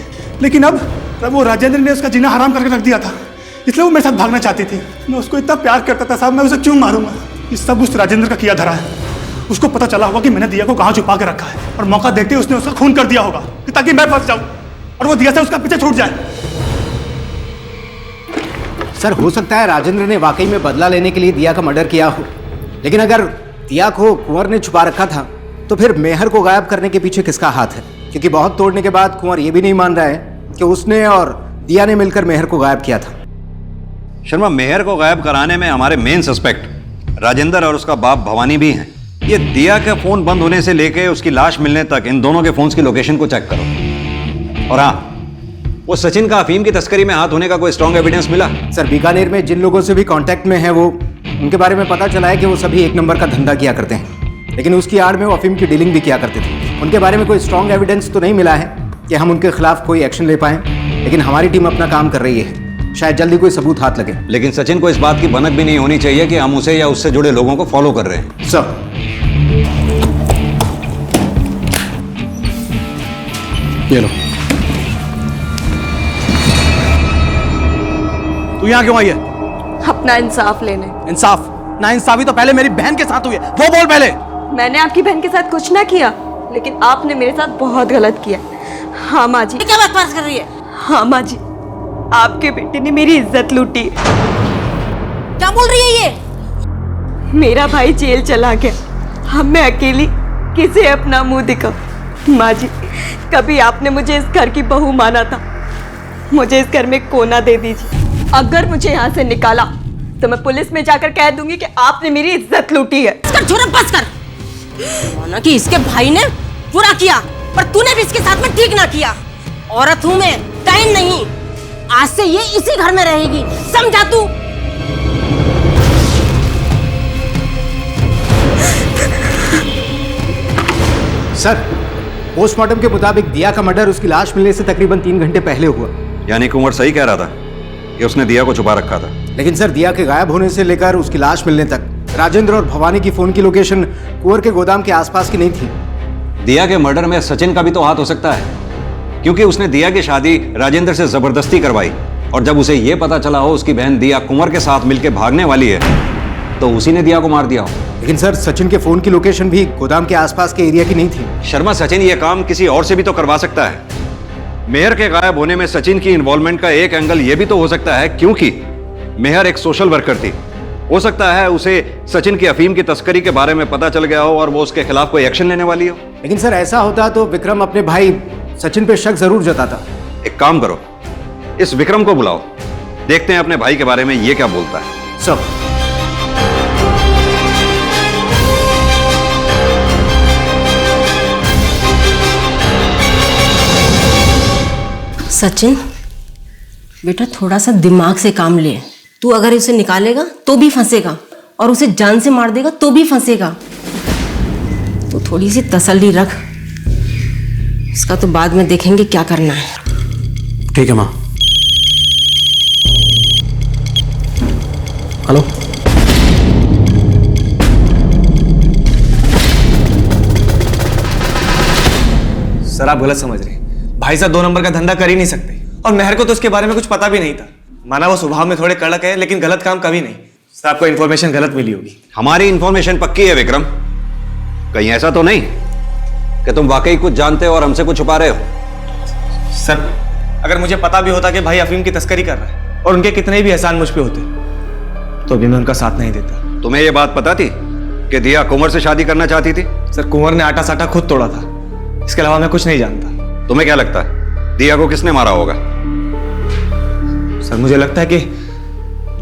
लेकिन अब वो राजेंद्र ने उसका जीना हराम करके रख दिया था, इसलिए वो मेरे साथ भागना चाहती थी। मैं उसको इतना प्यार करता था साहब, मैं उसे क्यों मारूंगा? ये सब उस राजेंद्र का किया धरा है। उसको पता चला होगा कि मैंने दिया को कहाँ छुपा के रखा है, और मौका देखते उसने उसका खून कर दिया होगा ताकि मैं फंस जाऊं और वो दिया से उसका पीछे छूट जाए। सर हो सकता है राजेंद्र ने वाकई में बदला लेने के लिए दिया का मर्डर किया हो, लेकिन अगर दिया को कुंवर ने छुपा रखा था तो फिर मेहर को गायब करने के पीछे किसका हाथ है? क्योंकि बहुत तोड़ने के बाद कुंवर ये भी नहीं मान रहा है कि उसने और दिया ने मिलकर मेहर को गायब किया था। शर्मा, मेहर को गायब कराने में हमारे मेन सस्पेक्ट राजेंद्र और उसका बाप भवानी भी हैं। ये दिया का फोन बंद होने से लेके उसकी लाश मिलने तक इन दोनों के फोन्स की लोकेशन को चेक करो। और हाँ, वो सचिन का अफीम की तस्करी में हाथ होने का कोई स्ट्रॉन्ग एविडेंस मिला? सर बीकानेर में जिन लोगों से भी कांटेक्ट में है वो उनके बारे में पता चला है कि वो सभी एक नंबर का धंधा किया करते हैं, लेकिन उसकी आड़ में वो अफीम की डीलिंग भी किया करते थे। उनके बारे में कोई स्ट्रॉन्ग एविडेंस तो नहीं मिला है कि हम उनके खिलाफ कोई एक्शन ले पाएं, लेकिन हमारी टीम अपना काम कर रही है, शायद जल्दी कोई सबूत हाथ लगे। लेकिन सचिन को इस बात की भनक भी नहीं होनी चाहिए कि हम उसे या उससे जुड़े लोगों को फॉलो कर रहे हैं। सर ये लो। तू यहाँ क्यों आई है? अपना इंसाफ लेने। इंसाफ ना इंसाफी तो पहले मेरी बहन के साथ हुई है, वो बोल पहले। मैंने आपकी बहन के साथ कुछ ना किया, लेकिन आपने मेरे साथ बहुत गलत किया। हाँ माँ जी। क्या बकवास कर रही है? हाँ माँ जी, आपके बेटे ने मेरी इज्जत लूटी। क्या बोल रही है ये? मेरा भाई जेल चला गया, अब मैं अकेली किसे अपना मुंह दिखाऊं? माँ जी, कभी आपने मुझे इस घर की बहू माना था, मुझे इस घर में कोना दे दीजिए। अगर मुझे यहाँ से निकाला तो मैं पुलिस में जाकर कह दूंगी कि आपने मेरी इज्जत लूटी है। बस कर। माना कि इसके भाई ने बुरा किया, पर तूने भी इसके साथ में ठीक ना किया। औरत हूं मैं, टाइम नहीं। आज से ये इसी घर में रहेगी, समझा तू? सर पोस्टमार्टम के मुताबिक दिया का मर्डर उसकी लाश मिलने से तकरीबन 3 घंटे पहले हुआ। यानी कुंवर सही कह रहा था कि उसने दिया को छुपा रखा था। लेकिन सर दिया के गायब होने से लेकर उसकी लाश मिलने तक राजेंद्र और भवानी की फोन की लोकेशन कुंवर के गोदाम के आसपास की नहीं थी। दिया के मर्डर में सचिन का भी तो हाथ हो सकता है, क्योंकि उसने दिया की शादी राजेंद्र से जबरदस्ती करवाई, और जब उसे यह पता चला हो उसकी बहन दिया कुंवर के साथ मिलकर भागने वाली है, तो उसी ने दिया को मार दिया हो। लेकिन सर सचिन के फोन की लोकेशन भी गोदाम के आसपास के एरिया की नहीं थी। शर्मा, सचिन ये काम किसी और से भी तो करवा सकता है। मेहर के गायब होने में सचिन की इन्वॉल्वमेंट का एक एंगल यह भी तो हो सकता है, क्योंकि मेहर एक सोशल वर्कर थी। हो सकता है उसे सचिन की अफीम की तस्करी के बारे में पता चल गया हो और वो उसके खिलाफ कोई एक्शन लेने वाली हो। लेकिन सर ऐसा होता तो विक्रम अपने भाई सचिन पे शक जरूर जताता। एक काम करो, इस विक्रम को बुलाओ, देखते हैं अपने भाई के बारे में ये क्या बोलता है। सब सचिन बेटा, थोड़ा सा दिमाग से काम ले। तू अगर उसे निकालेगा तो भी फंसेगा, और उसे जान से मार देगा तो भी फंसेगा। तो थोड़ी सी तसल्ली रख, इसका तो बाद में देखेंगे क्या करना है। ठीक है माँ। हेलो, सर आप गलत समझ रहे हैं। भाई साहब 2 नंबर का धंधा कर ही नहीं सकते, और मेहर को तो उसके बारे में कुछ पता भी नहीं था। माना वो स्वभाव में थोड़े कड़क है, लेकिन गलत काम कभी नहीं। सर आपको इन्फॉर्मेशन गलत मिली होगी। हमारी इन्फॉर्मेशन पक्की है विक्रम, कहीं ऐसा तो नहीं कि तुम वाकई कुछ जानते हो और हमसे कुछ छुपा रहे हो? सर अगर मुझे पता भी होता कि भाई अफीम की तस्करी कर रहा है और उनके कितने भी एहसान मुझ पे होते, तो भी मैं उनका साथ नहीं देता। तुम्हें यह बात पता थी कि दिया कुंवर से शादी करना चाहती थी? सर कुंवर ने आटा साटा खुद तोड़ा था, इसके अलावा मैं कुछ नहीं जानता। तुम्हें क्या लगता है दिया को किसने मारा होगा? सर मुझे लगता है कि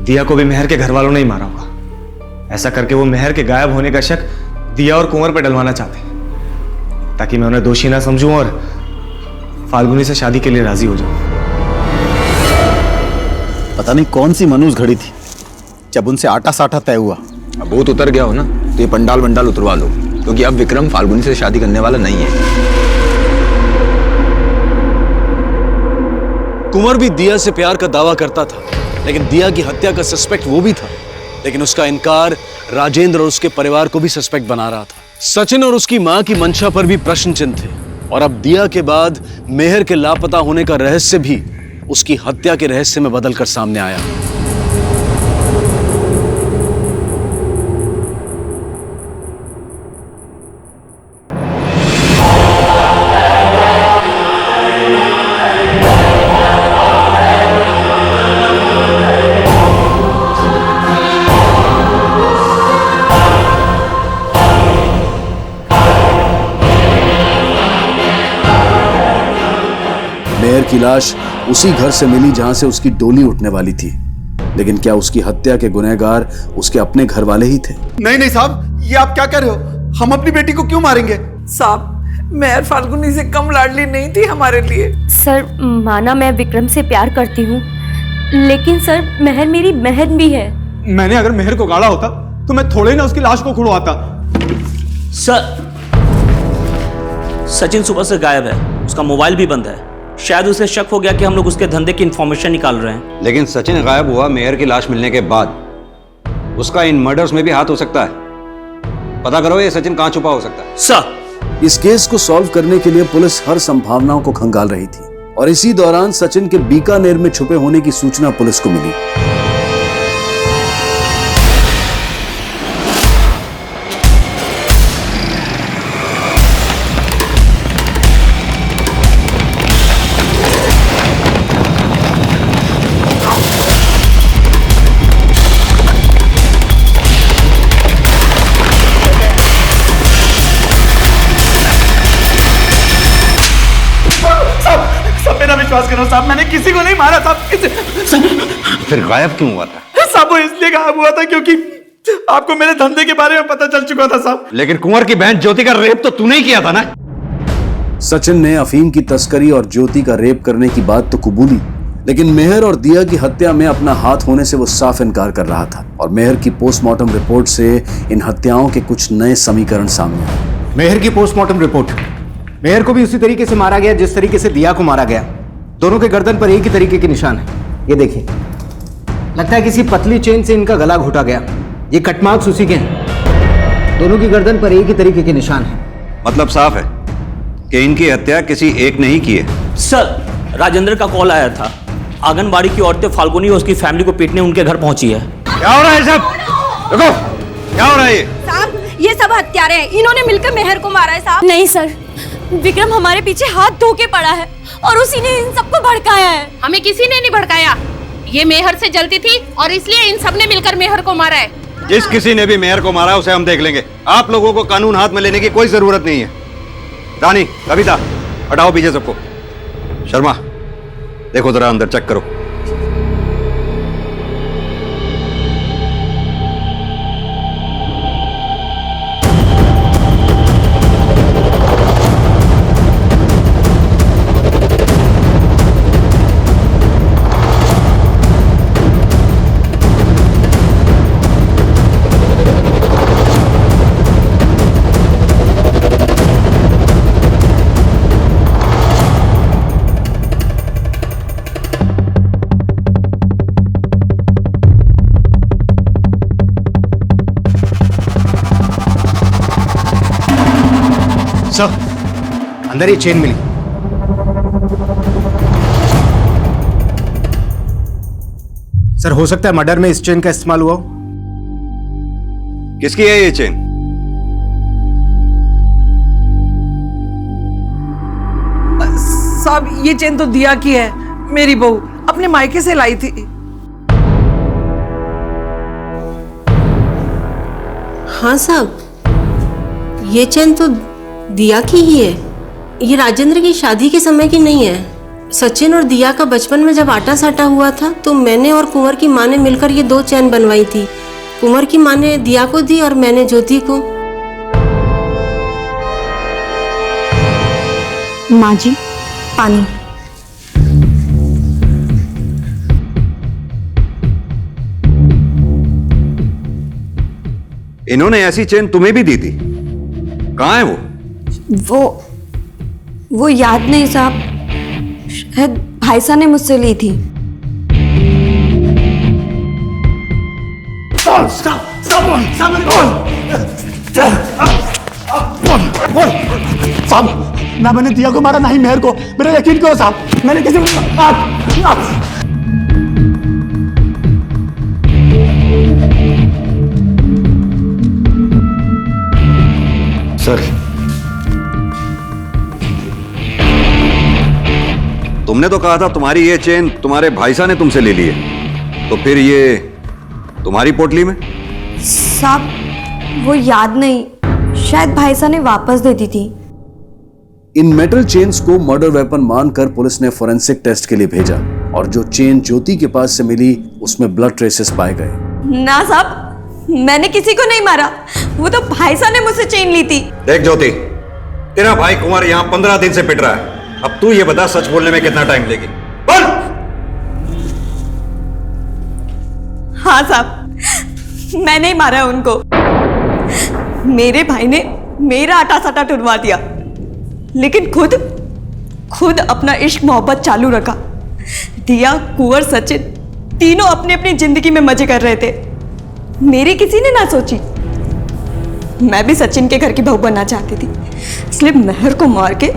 दिया को भी मेहर के घर वालों ने ही मारा होगा। ऐसा करके वो मेहर के गायब होने का शक दिया और कुंवर पर डलवाना चाहते हैं, ताकि मैं उन्हें दोषी ना समझूं और फाल्गुनी से शादी के लिए राजी हो जाऊं। पता नहीं कौन सी मनूस घड़ी थी जब उनसे आटा साटा तय हुआ। अब भूत उतर गया हो ना, तो ये पंडाल वंडाल उतरवा लो, क्योंकि अब विक्रम फाल्गुनी से शादी करने वाला नहीं है। कुंवर भी दिया से प्यार का दावा करता था, लेकिन दिया की हत्या का सस्पेक्ट वो भी था, लेकिन उसका इनकार राजेंद्र और उसके परिवार को भी सस्पेक्ट बना रहा था। सचिन और उसकी मां की मंशा पर भी प्रश्न चिन्ह थे, और अब दिया के बाद मेहर के लापता होने का रहस्य भी उसकी हत्या के रहस्य में बदलकर सामने आया। मेहर की लाश उसी घर से मिली जहां से उसकी डोली उठने वाली थी, लेकिन क्या उसकी हत्या के गुनहगार उसके अपने घर वाले ही थे? नहीं नहीं साहब, ये आप क्या कर रहे हो? हम अपनी बेटी को क्यों मारेंगे? साहब मेहर फाल्गुनी से कम लाडली नहीं थी हमारे लिए। सर माना मैं विक्रम से प्यार करती हूँ, लेकिन सर मेहर मेरी बहन भी है। मैंने अगर मेहर को गाड़ा होता तो मैं थोड़े ना उसकी लाश को खुड़वाता। सर सचिन सुबह से गायब है, उसका मोबाइल भी बंद है। शायद उसे शक हो गया कि हम लोग उसके धंधे की इंफॉर्मेशन निकाल रहे हैं। लेकिन सचिन गायब हुआ मेहर की लाश मिलने के बाद, उसका इन मर्डर्स में भी हाथ हो सकता है। पता करो ये सचिन कहां छुपा हो सकता है। सर इस केस को सॉल्व करने के लिए पुलिस हर संभावनाओं को खंगाल रही थी, और इसी दौरान सचिन के बीकानेर में छुपे होने की सूचना पुलिस को मिली। विश्वास करो साहब, मैंने किसी को नहीं मारा था। फिर गायब क्यों हुआ था? साहब वो इसलिए गायब हुआ था क्योंकि आपको मेरे धंधे के बारे में पता चल चुका था साहब। लेकिन कुंवर की बहन ज्योति का रेप तो तूने ही किया था ना? सचिन ने अफीम की तस्करी और ज्योति का रेप करने की बात तो कबूली, लेकिन मेहर और दिया की हत्या में अपना हाथ होने से वो साफ इनकार कर रहा था। और मेहर की पोस्टमार्टम रिपोर्ट से इन हत्याओं के कुछ नए समीकरण सामने आए। मेहर की पोस्टमार्टम रिपोर्ट, मेहर को भी उसी तरीके से मारा गया जिस तरीके से दिया को मारा गया। दोनों के गर्दन पर एक ही तरीके के निशान है। ये देखिए, लगता है किसी पतली चेन से इनका गला घुटा गया। ये कट मार्क्स उसी के हैं। दोनों की गर्दन पर एक ही तरीके के निशान है। मतलब साफ है कि इनकी हत्या किसी एक ने ही की है। सर राजेंद्र का कॉल आया था, आंगनबाड़ी की औरतें फाल्गुनी और उसकी फैमिली को पीटने उनके घर पहुंची है। क्या हो रहा है सब? देखो क्या हो रहा है ये? साहब ये सब हत्यारे हैं, इन्होंने मिलकर मेहर को मारा है साहब। नहीं सर, विक्रम हमारे पीछे हाथ धो के पड़ा है और उसी ने इन सबको भड़काया है। हमें किसी ने नहीं भड़काया, ये मेहर से जलती थी और इसलिए इन सब ने मिलकर मेहर को मारा है। जिस किसी ने भी मेहर को मारा उसे हम देख लेंगे। आप लोगों को कानून हाथ में लेने की कोई जरूरत नहीं है। रानी, कविता, हटाओ पीछे सबको। शर्मा देखो जरा अंदर चेक करो। सर, अंदर ये चेन मिली। सर हो सकता है मर्डर में इस चेन का इस्तेमाल हुआ हो। किसकी है ये चेन? साहब ये चेन तो दिया की है, मेरी बहू अपने मायके से लाई थी। हाँ साहब, ये चेन तो दिया की ही है। ये राजेंद्र की शादी के समय की नहीं है। सचिन और दिया का बचपन में जब आटा साटा हुआ था तो मैंने और कुंवर की माँ ने मिलकर ये 2 चैन बनवाई थी। कुंवर की माँ ने दिया को दी और मैंने ज्योति को। माँ जी, पानी। इन्होंने ऐसी चेन तुम्हें भी दी थी? कहाँ है वो याद नहीं साहब, शायद भाई साहब ने मुझसे ली थी। साहब ना मैंने दिया को मारा ना ही मेहर को, मेरा यकीन करो साहब, मैंने किसी सर तुमने तो कहा था तुम्हारी ये चेन तुम्हारे भाई साहब ने तुमसे ले ली है, तो फिर ये तुम्हारी पोटली में? साहब वो याद नहीं, शायद भाई साहब ने वापस दे दी थी। इन मेटल चेन्स को मर्डर वेपन मानकर पुलिस ने फोरेंसिक टेस्ट के लिए भेजा और जो चेन ज्योति के पास से मिली उसमें ब्लड ट्रेसेस पाए गए। ना साहब, मैंने किसी को नहीं मारा, वो तो भाई साहब ने मुझसे चेन ली थी। देख ज्योति, तेरा भाई कुंवर यहाँ 15 दिन से पिट रहा है। अब तू ये बता सच बोलने में कितना टाइम लेगी? बोल। हाँ साहब, मैंने ही मारा उनको। मेरे भाई ने मेरा आटा साटा टुरवा दिया, लेकिन खुद अपना इश्क मोहब्बत चालू रखा। दिया, कुंवर, सचिन तीनों अपनी अपनी जिंदगी में मजे कर रहे थे। मेरी किसी ने ना सोची। मैं भी सचिन के घर की बहू बनना चाहती थी, इसलिए मेहर को मार के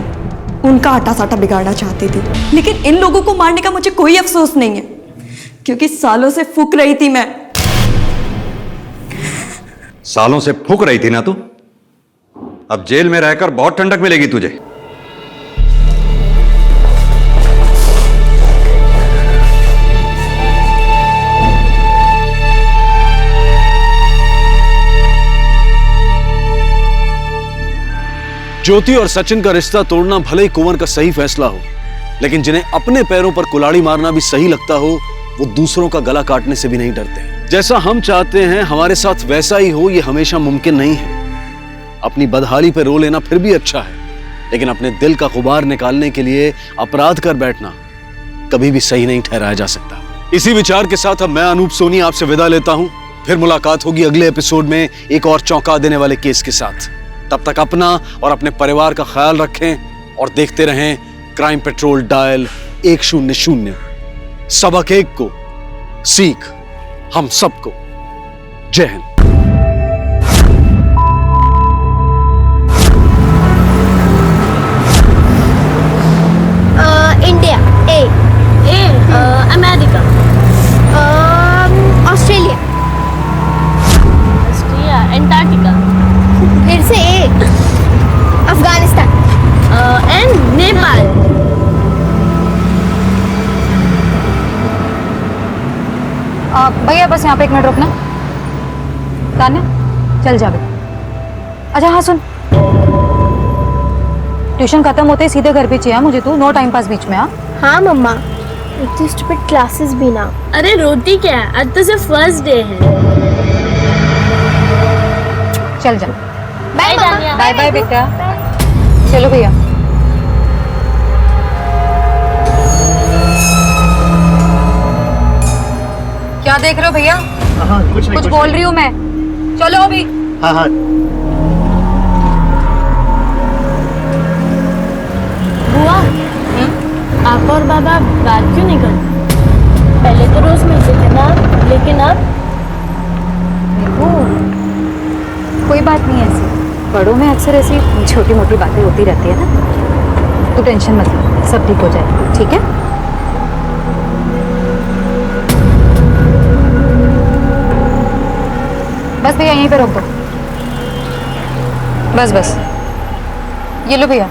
उनका आटा साटा बिगाड़ना चाहती थी। लेकिन इन लोगों को मारने का मुझे कोई अफसोस नहीं है, क्योंकि सालों से फूक रही थी मैं। सालों से फूक रही थी ना तू? अब जेल में रहकर बहुत ठंडक मिलेगी तुझे। ज्योति और सचिन का रिश्ता तोड़ना भले ही कुंवर का सही फैसला हो, लेकिन जिन्हें अपने पैरों पर कुल्हाड़ी मारना भी सही लगता हो, वो दूसरों का गला काटने से भी नहीं डरते। जैसा हम चाहते हैं हमारे साथ वैसा ही हो, ये हमेशा मुमकिन नहीं है। अपनी बदहाली पे रो लेना फिर भी अच्छा है, लेकिन अपने दिल का गुबार निकालने के लिए अपराध कर बैठना कभी भी सही नहीं ठहराया जा सकता। इसी विचार के साथ अब मैं अनूप सोनी आपसे विदा लेता हूं। फिर मुलाकात होगी अगले एपिसोड में एक और चौंका देने वाले केस के साथ। तब तक अपना और अपने परिवार का ख्याल रखें और देखते रहें क्राइम पेट्रोल डायल 100। सबक एक को, सीख हम सबको। जय Hind. India A America Australia Antarctica फिर से ए अफगानिस्तान एंड नेपाल। भैया बस यहाँ पे 1 मिनट रुकना। तान्या चल जा बेटा। अच्छा हाँ सुन, ट्यूशन खत्म होते ही सीधे घर पे चाहिए मुझे, तू नो टाइम पास बीच में। हाँ मम्मा, इतनी स्टूपिड क्लासेस भी ना। अरे रोटी क्या है, आज तो सिर्फ फर्स्ट डे है। चल जा। बाय बाय बाय बेटा। चलो भैया। क्या देख रहे हो भैया? कुछ बोल रही हूँ मैं। चलो अभी। हाँ हाँ। बुआ, आप और बाबा बात क्यों नहीं करते? पहले तो रोज मिलते थे ना, लेकिन अब कोई बात नहीं है ऐसी। बड़ों में अक्सर ऐसी छोटी मोटी बातें होती रहती है ना, तो टेंशन मत ले, सब ठीक हो जाएगा। ठीक है। बस भैया यहीं पे रोक दो। बस बस, ये लो भैया।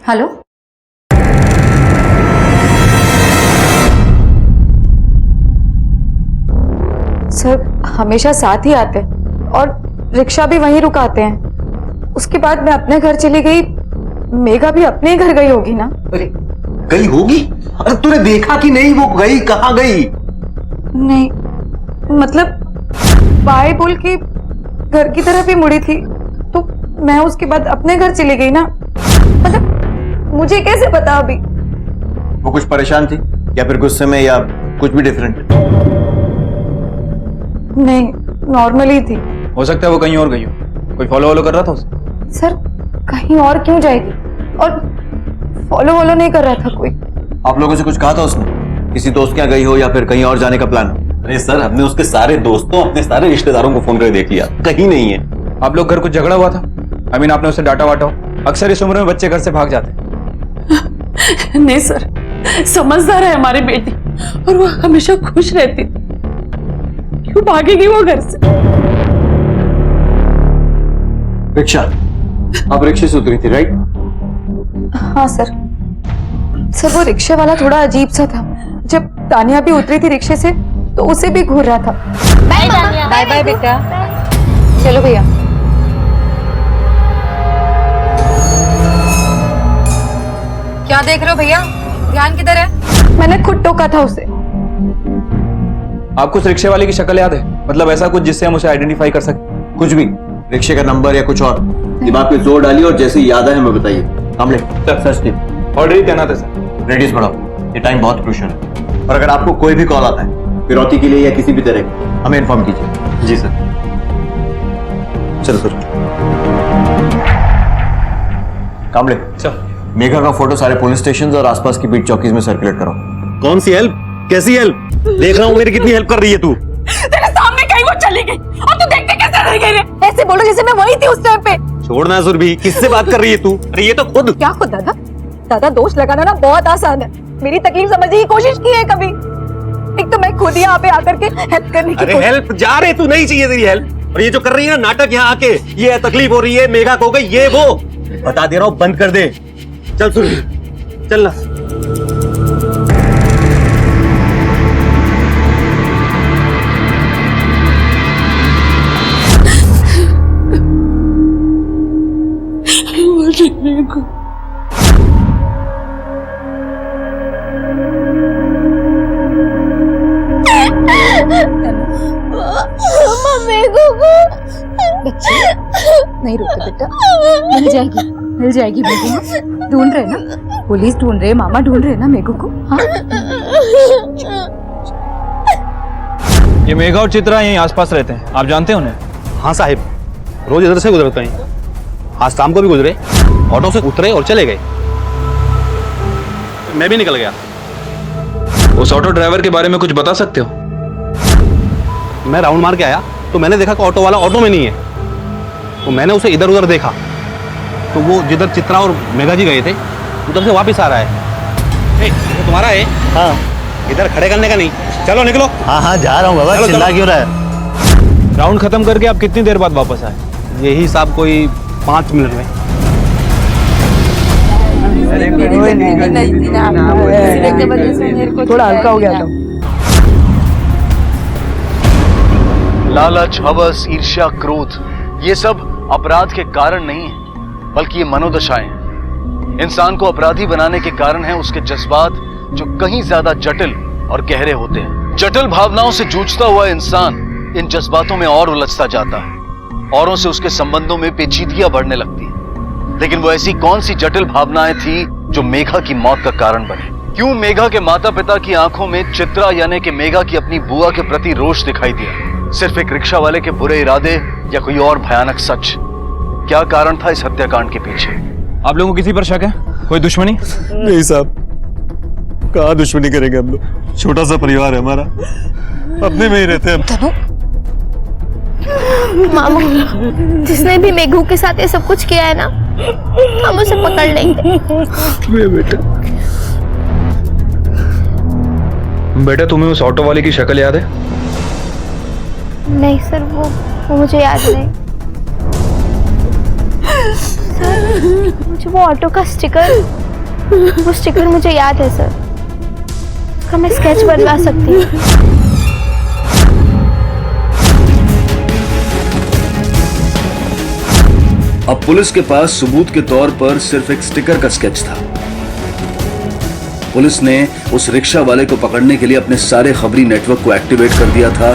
हेलो, सर हमेशा साथ ही आते हैं और रिक्शा भी वहीं रुकाते हैं। उसके बाद मैं अपने घर चली गई, मेघा भी अपने घर गई होगी ना? अरे गई होगी? अरे तूने देखा कि नहीं वो गई कहाँ गई? नहीं, मतलब बाय बोल के घर की तरफ ही मुड़ी थी, तो मैं उसके बाद अपने घर चली गई ना। मतलब मुझे कैसे पता अभी? वो कुछ परेशान थी या फिर गुस्से में या कुछ भी डिफरेंट? नहीं, नॉर्मली थी। हो सकता है वो कहीं और गई हो। कोई फॉलो वॉलो कर रहा था उसे? सर कहीं और क्यों जाएगी? और फॉलो वॉलो नहीं कर रहा था कोई। आप लोगों से कुछ कहा था उसने? किसी दोस्त के यहाँ गई हो या फिर कहीं और जाने का प्लान? अरे सर, हमने उसके सारे दोस्तों, अपने सारे रिश्तेदारों को फोन कर देख लिया, कहीं नहीं है। आप लोग घर कुछ झगड़ा हुआ था? आपने उसे डांटा वाटा हो? अक्सर इस उम्र में बच्चे घर से भाग जाते हैं। नहीं सर, समझदार है हमारी बेटी और वो हमेशा खुश रहती थी। क्यों भागेगी वो घर से? रिक्शा, आप रिक्शे से उतरी थी राइट? हाँ सर। सर वो रिक्शे वाला थोड़ा अजीब सा था। जब तानिया भी उतरी थी रिक्शे से तो उसे भी घूर रहा था। बाय तानिया। बाय बाय बेटा। चलो भैया। क्या देख रहे हो भैया? ध्यान किधर है? मैंने खुद टोका था उसे। आपको उस रिक्शे वाले की शक्ल याद है? मतलब ऐसा कुछ जिससे हम उसे आइडेंटिफाई कर सके? कुछ भी, रिक्शे का नंबर या कुछ और। दिमाग पे जोर डालिए और जैसे याद है हमें बताइए। हमले सर्च टीम ऑलरेडी तैनात है सर। रेडीज बढ़ाओ, ये टाइम बहुत क्रूशियल है। और अगर आपको कोई भी कॉल आता है फिरौती के लिए या किसी भी तरह, हमें इन्फॉर्म कीजिए। जी सर। चलो सर। कामले सर, मेघा का फोटो सारे पुलिस स्टेशन और आसपास की बीट चौकीज में सर्कुलेट करो। कौन सी हेल्प? कैसी हेल्प? देख रहा हूँ मेरी कितनी हेल्प कर रही है तू। तेरे सामने कहीं वो चली गई और तू देखते कैसे रह गई रे? ऐसे बोलो जैसे मैं वही थी उस टाइम पे। छोड़ना सुरभि, किससे बात कर रही है तू? अरे ये तो खुद। क्या खुद दादा? दादा दोष लगाना ना बहुत आसान है। मेरी तकलीफ समझने की कोशिश की है कभी? एक तो मैं खुद यहाँ पे आकर के हेल्प करने की। अरे हेल्प जा रहे, तू नहीं चाहिए तेरी हेल्प। और ये जो कर रही है ना नाटक यहाँ आके, ये तकलीफ हो रही है, मेघा को गई ये वो, बता दे रहा हूँ बंद कर दे। चल सुरभि चलना। बच्चे नहीं रोते बेटा, मिल जाएगी बेटी। ढूंढ रहे ना, पुलिस ढूंढ रहे, मामा ढूंढ रहे ना मेघू को। हाँ? ये मेघा और चित्रा यहीं आसपास रहते हैं, आप जानते हैं उन्हें? हाँ साहिब, रोज इधर से गुजरते हैं। आज शाम को भी गुजरे, ऑटो से उतरे और चले गए। मैं भी निकल गया। उस ऑटो ड्राइवर के बारे में कुछ बता सकते हो? मैं राउंड मार के आया तो मैंने देखा कि ऑटो वाला ऑटो में नहीं है, तो मैंने उसे इधर उधर देखा तो वो जिधर चित्रा और मेघा जी गए थे उधर से वापस आ रहा है। ए, वो तुम्हारा है? हाँ। इधर खड़े करने का नहीं, चलो निकलो। हाँ हाँ जा रहा हूँ बाबा, चिल्ला क्यों रहा है? राउंड खत्म करके आप कितनी देर बाद वापस आए? यही साहब कोई 5 मिनट में। थोड़ा हल्का हो गया था। लालच, हवस, ईर्ष्या, क्रोध, ये सब अपराध के कारण नहीं है, बल्कि ये मनोदशाएं हैं। इंसान को अपराधी बनाने के कारण है उसके जज्बात, जो कहीं ज्यादा जटिल और गहरे होते हैं। जटिल भावनाओं से जूझता हुआ इंसान इन जज्बातों में और उलझता जाता है। औरों से उसके संबंधों में पेचीदगियां बढ़ने लगती है। लेकिन वो ऐसी कौन सी जटिल भावनाएं थी जो मेघा की मौत का कारण बने? क्यों मेघा के माता पिता की आंखों में चित्रा यानी कि मेघा की अपनी बुआ के प्रति रोष दिखाई दिया? सिर्फ एक रिक्शा वाले के बुरे इरादे या कोई और भयानक सच? क्या कारण था इस हत्याकांड के पीछे? आप लोगों को किसी पर शक है? कोई दुश्मनी? नहीं साहब, कहाँ दुश्मनी करेंगे हम लोग? छोटा सा परिवार है हमारा, अपने में ही रहते हैं। मामू, जिसने भी मेघू के साथ ये सब कुछ किया है ना, हम उसे पकड़ लेंगे। बेटा तुम्हें उस ऑटो वाले की शक्ल याद है? नहीं सर, वो मुझे याद नहीं। सर, मुझे वो ऑटो का स्टिकर मुझे याद है सर। उसका मैं स्केच बनवा सकती हूँ। अब पुलिस के पास सबूत के तौर पर सिर्फ एक स्टिकर का स्केच था। पुलिस ने उस रिक्शा वाले को पकड़ने के लिए अपने सारे खबरी नेटवर्क को एक्टिवेट कर दिया था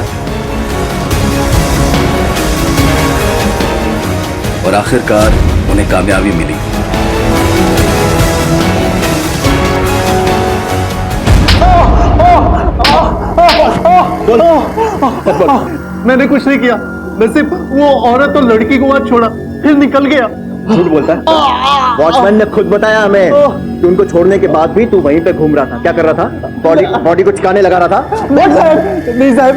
और आखिरकार उन्हें कामयाबी मिली। मैंने कुछ नहीं किया, मैं सिर्फ वो औरत और लड़की को वहां छोड़ा, फिर निकल गया। झूठ बोलता है। वॉचमैन ने खुद बताया हमें कि उनको छोड़ने के बाद भी तू वहीं पे घूम रहा था। क्या कर रहा था? बॉडी को चिकाने लगा रहा था? नहीं साहब,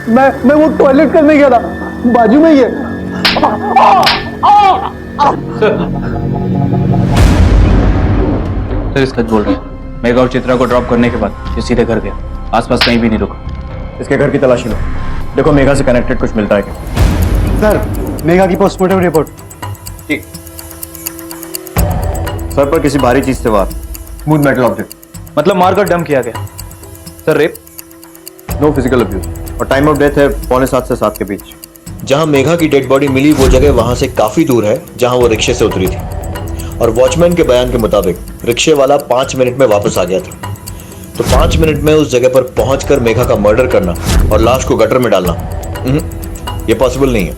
मैं वो टॉयलेट करने गया था, बाजू में ही है। सर इसका बोल रहे हैं, मेघा और चित्रा को ड्रॉप करने के बाद ये सीधे घर गया, आसपास कहीं भी नहीं रुका। इसके घर की तलाशी लो, देखो मेघा से कनेक्टेड कुछ मिलता है क्या? सर, मेघा की पोस्टमार्टम रिपोर्ट। ठीक। सर पर किसी भारी चीज से वार, स्मूथ मेटल ऑब्जेक्ट, मतलब मारकर डंप किया गया। Sir rape? No physical abuse, और टाइम ऑफ डेथ है 6:45 से 7 के बीच। जहां मेघा की डेड बॉडी मिली वो जगह वहां से काफी दूर है जहां वो रिक्शे से उतरी थी, और वॉचमैन के बयान के मुताबिक रिक्शे वाला 5 मिनट में वापस आ गया था। तो 5 मिनट में उस जगह पर पहुंचकर मेघा का मर्डर करना और लाश को गटर में डालना, ये पॉसिबल नहीं है।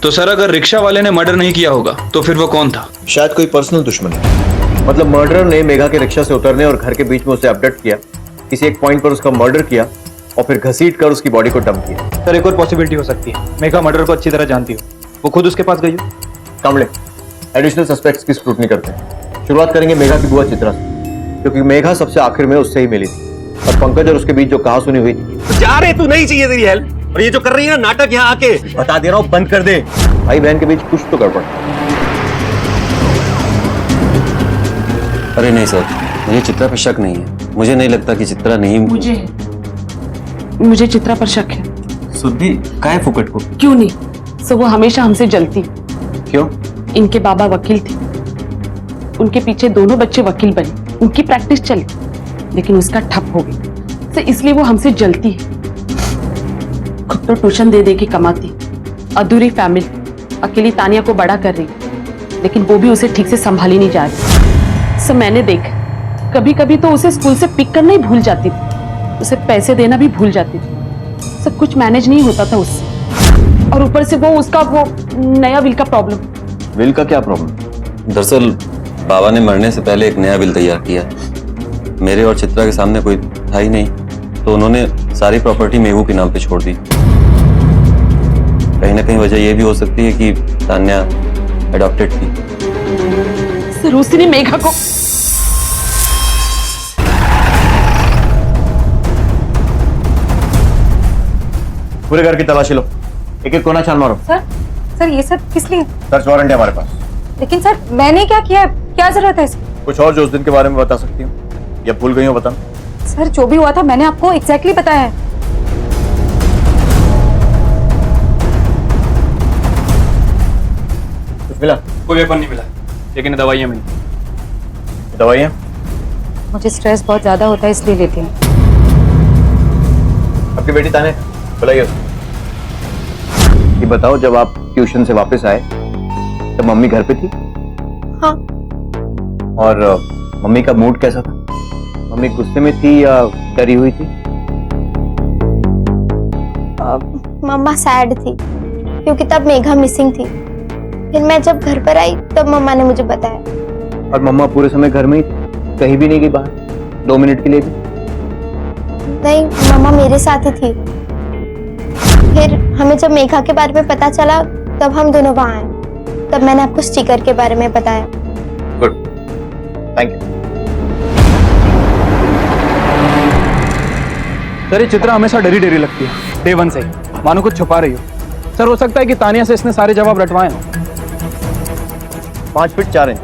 तो सर अगर रिक्शा वाले ने मर्डर नहीं किया होगा तो फिर वो कौन था? शायद कोई पर्सनल दुश्मन है। मतलब मर्डरर ने मेघा के रिक्शा से उतरने और घर के बीच में उसे अपडेट किया, किसी एक पॉइंट पर उसका मर्डर किया और फिर घसीट कर उसकी बॉडी को डंप किया। सर एक और पॉसिबिलिटी हो सकती है, मेघा मर्डर को अच्छी तरह जानती हो, वो खुद उसके पास गई हो। कामले, एडिशनल सस्पेक्ट्स की स्क्रूटनी करते हैं। शुरुआत करेंगे मेघा की बुआ चित्रा से, क्योंकि मेघा सबसे आखिर में उससे ही मिली थी, और पंकज और उसके बीच जो कहा सुनी हुई थी। जा रहे तू, नहीं चाहिए तेरी हेल्प, और ये जो कर रही है ना नाटक यहाँ आके, बता दे रहा हूँ बंद कर दे। भाई बहन के बीच कुछ तो गड़बड़। अरे नहीं सर, मुझे चित्रा पर शक नहीं है। मुझे नहीं लगता कि चित्रा नहीं। मुझे चित्रा पर शक है। सुधी काहे फुकट को? क्यों नहीं, सो वो हमेशा हमसे जलती। क्यों? इनके बाबा वकील थे, उनके पीछे दोनों बच्चे वकील बने, उनकी प्रैक्टिस चली, लेकिन उसका ठप हो गई, तो इसलिए वो हमसे जलती है। खुद तो ट्यूशन दे दे के कमाती, अधूरी फैमिली, अकेली तानिया को बड़ा कर रही, लेकिन वो भी उसे ठीक से संभाली नहीं जा रही। सब मैंने देखा, कभी कभी तो उसे स्कूल से पिक करना ही भूल जाती थी, उसे पैसे देना भी भूल जाती थी। सब कुछ मैनेज नहीं होता था उससे, और ऊपर से वो उसका वो नया विल का प्रॉब्लम। विल का क्या प्रॉब्लम? दरअसल बाबा ने मरने से पहले एक नया विल तैयार किया। मेरे और चित्रा के सामने कोई था ही नहीं, तो उन्होंने सारी प्रॉपर्टी मेघू के नाम पे छोड़ दी। कहीं ना कहीं वजह यह भी हो सकती है कि तान्या एडॉप्टेड थी। सर उसने मेघा को पूरे घर की तलाशी लो, एक एक कोना छान मारो। सर ये सब किस लिए? सर्च वारंट है हमारे पास। लेकिन सर मैंने क्या किया, क्या जरूरत है इसकी? कुछ और जो उस दिन के बारे में बता सकती हूँ, या भूल गई हो बताना। सर जो भी हुआ था मैंने आपको एग्जैक्टली बताया है। कुछ मिला? कोई वेपन नहीं मिला, लेकिन दवाइयाँ मिली। दवाइयाँ? मुझे स्ट्रेस बहुत ज्यादा होता है इसलिए लेती हूँ। आपकी बेटी ताने, बुलाइए उसको। ये बताओ, जब आप ट्यूशन से वापस आए तो मम्मी घर पे थी? हाँ। और मम्मी का मूड कैसा था? मम्मी गुस्से में थी या डरी हुई थी? मम्मा सैड थी। क्योंकि तब मेघा मिसिंग थी। फिर मैं जब घर पर आई तब मम्मा ने मुझे बताया। और मम्मा पूरे समय घर में ही थी, कहीं भी नहीं गई बाहर, 2 मिनट के लिए भी? नहीं, मम्मा मेरे साथ ही थी। फिर हमें जब मेघा के बारे में पता चला तब हम दोनों वहां आए। तब मैंने आपको स्टिकर के बारे में बताया। Good, thank you. सर ये चित्रा हमेशा डरी डरी लगती है, डे 1 से मानो कुछ छुपा रही हो। सर हो सकता है कि तानिया से इसने सारे जवाब रटवाए हों। 5 फीट 4 इंच।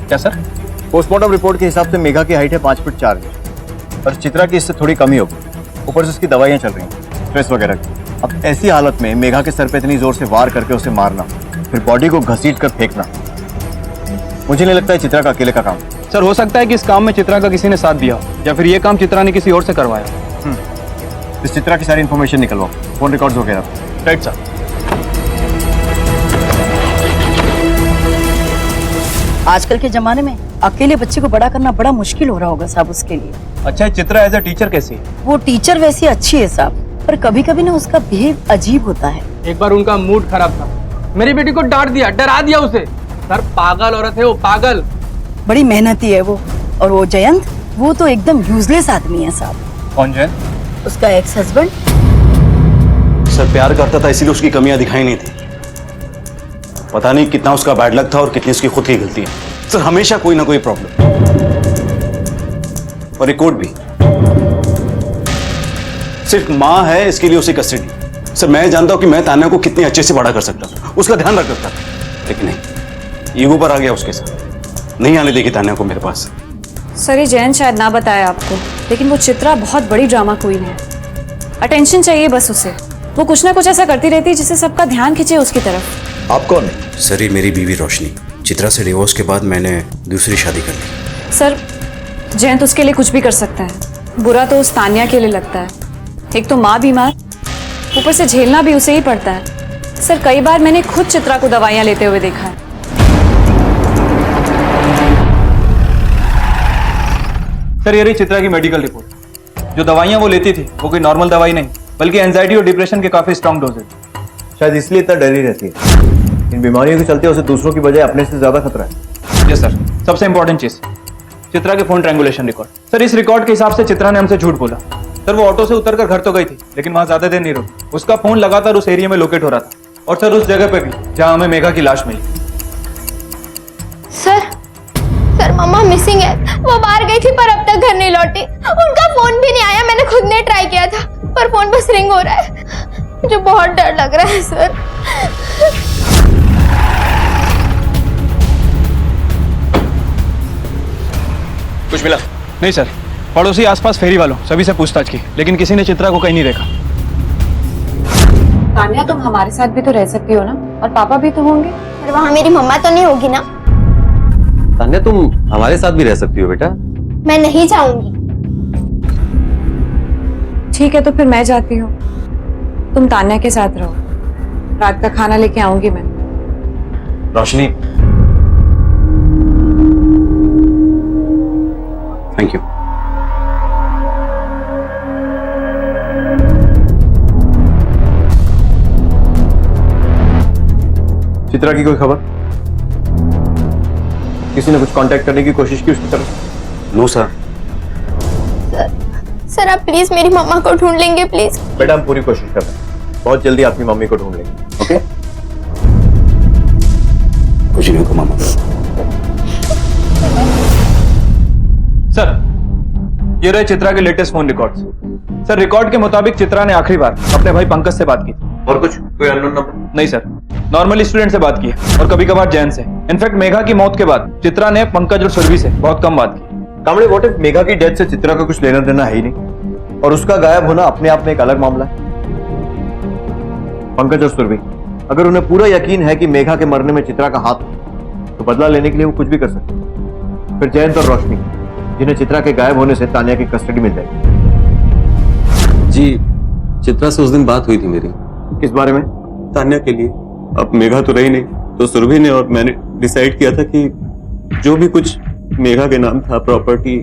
क्या सर? पोस्टमार्टम रिपोर्ट के हिसाब से मेघा की हाइट है 5 फीट 4 इंच और चित्रा की इससे थोड़ी कमी होगी। ऊपर से उसकी दवाइयाँ चल रही हैं, स्ट्रेस वगैरह की। अब ऐसी हालत में मेघा के सर पे इतनी जोर से वार करके उसे मारना, फिर बॉडी को घसीट कर फेंकना, मुझे नहीं लगता है चित्रा का अकेले का काम। सर हो सकता है कि इस काम में चित्रा का किसी ने साथ दिया हो या फिर ये काम चित्रा ने किसी और से करवाया। इस चित्रा की सारी इन्फॉर्मेशन निकलवाओ, फोन रिकॉर्ड्स वगैरह। Right sir. आजकल के जमाने में अकेले बच्चे को बड़ा करना बड़ा मुश्किल हो रहा होगा साहब उसके लिए। अच्छा चित्रा एज अ टीचर कैसी है? वो टीचर वैसी अच्छी है साहब, पर कभी कभी ना उसका बिहेव अजीब होता है। एक बार उनका मूड खराब था, मेरी बेटी को डांट दिया, डरा दिया उसे। सर पागल औरत है वो, पागल। बड़ी मेहनती है वो। और वो जयंत, वो तो एकदम यूजलेस आदमी है साहब। कौन जयंत? उसका एक्स हस्बैंड। सर प्यार करता था इसीलिए उसकी कमियां दिखाई नहीं थी। पता नहीं कितना उसका बैड लक था और कितनी उसकी खुद की गलती है। सर हमेशा कोई ना कोई प्रॉब्लम। और रिकॉर्ड भी सिर्फ मां है इसके लिए उसे कस्टडी। सर मैं जानता हूं कि मैं तान्या को कितने अच्छे से बड़ा कर सकता था, उसका ध्यान रख सकता था, लेकिन नहीं, ईगो पर आ गया उसके साथ। नहीं आने देगी तान्या को मेरे पास। सर ये जैन शायद ना बताया आपको, लेकिन वो चित्रा बहुत बड़ी ड्रामा क्वीन है। अटेंशन चाहिए बस उसे। वो कुछ ना कुछ ऐसा करती रहती है जिससे सबका ध्यान खींचे उसकी तरफ। आप कौन है? सर ये मेरी बीवी रोशनी। चित्रा से डिवोर्स के बाद मैंने दूसरी शादी कर ली। सर जयंत उसके लिए कुछ भी कर सकता है। बुरा तो उस तान्या के लिए लगता है। एक तो माँ बीमार, ऊपर से झेलना भी उसे ही पड़ता है। सर कई बार मैंने खुद चित्रा को दवाइयाँ लेते हुए देखा है। सर ये रही चित्रा की मेडिकल रिपोर्ट। जो दवाइयाँ वो लेती थी वो कोई नॉर्मल दवाई नहीं, बल्कि एंजाइटी और डिप्रेशन के काफी स्ट्रॉन्ग डोजेज। शायद इसलिए इतना डरी रहती है। इन बीमारियों के चलते उसे दूसरों की बजाय अपने से ज्यादा खतरा है। Yes sir. सबसे इंपॉर्टेंट चीज, चित्रा के फोन ट्रायंगुलेशन रिकॉर्ड। सर इस रिकॉर्ड के हिसाब से चित्रा ने हमसे झूठ बोला। सर वो ऑटो से उतरकर घर तो गई थी, लेकिन वहां ज्यादा देर नहीं रुकी। उसका फोन लगातार उस एरिया में लोकेट हो रहा था, और सर उस जगह पे भी जहां हमें मेघा की लाश मिली। सर मम्मा मिसिंग है। वो बाहर गई थी पर अब तक घर नहीं लौटी। उनका फोन भी नहीं आया। मैंने खुद ने ट्राई किया था पर फोन बस रिंग हो रहा है। मुझे बहुत डर लग रहा है सर। कुछ मिला? नहीं सर, पड़ोसी आसपास फेरी वालों सभी से पूछताछ की, लेकिन किसी ने चित्रा को कहीं नहीं देखा। तान्या तुम हमारे साथ भी तो रह सकती हो ना, और पापा भी तो होंगे। पर वहाँ मेरी मम्मा तो नहीं होगी ना? तान्या तुम हमारे साथ भी रह सकती हो बेटा। मैं नहीं जाऊंगी। ठीक है तो फिर मैं जाती हूँ, तुम तान्या के साथ रहो। रात का खाना लेके आऊंगी मैं। रोशनी थैंक यू। चित्रा की कोई खबर? किसी ने कुछ कांटेक्ट करने की कोशिश की उसकी तरफ? No sir. सर आप प्लीज मेरी मम्मा को ढूंढ लेंगे प्लीज? बेटा हम पूरी कोशिश कर रहे हैं, बहुत जल्दी अपनी मम्मी को ढूंढ लेंगे। ओके? कुछ नहीं को मामा। सर ये रहे चित्रा के latest phone records. Sir record के मुताबिक चित्रा ने आखिरी बार अपने भाई पंकज से बात की थी। और कुछ? कोई अननोन नंबर? नहीं सर, नॉर्मली स्टूडेंट से बात की है और कभी कभार जैन से। इनफैक्ट मेघा की मौत के बाद चित्रा ने पंकज और सुरभि से बहुत कम बात की। कामड़े व्हाट इफ मेघा की डेथ से चित्रा का कुछ लेना देना है ही नहीं और उसका गायब होना अपने आप में एक अलग मामला है। पंकज और सुरभि, अगर उन्हें पूरा यकीन है कि मेघा के मरने में चित्रा का हाथ हो तो बदला लेने के लिए वो कुछ भी कर सकते। फिर जयंत और रोशनी, जिन्हें चित्रा के गायब होने से तान्या की कस्टडी मिल जाएगी। जी चित्रा से उस दिन बात हुई थी मेरी। किस बारे में? तान्या के लिए। अब मेघा तो रही नहीं, तो सुरभि ने और मैंने डिसाइड किया था कि जो भी कुछ मेघा के नाम था, प्रॉपर्टी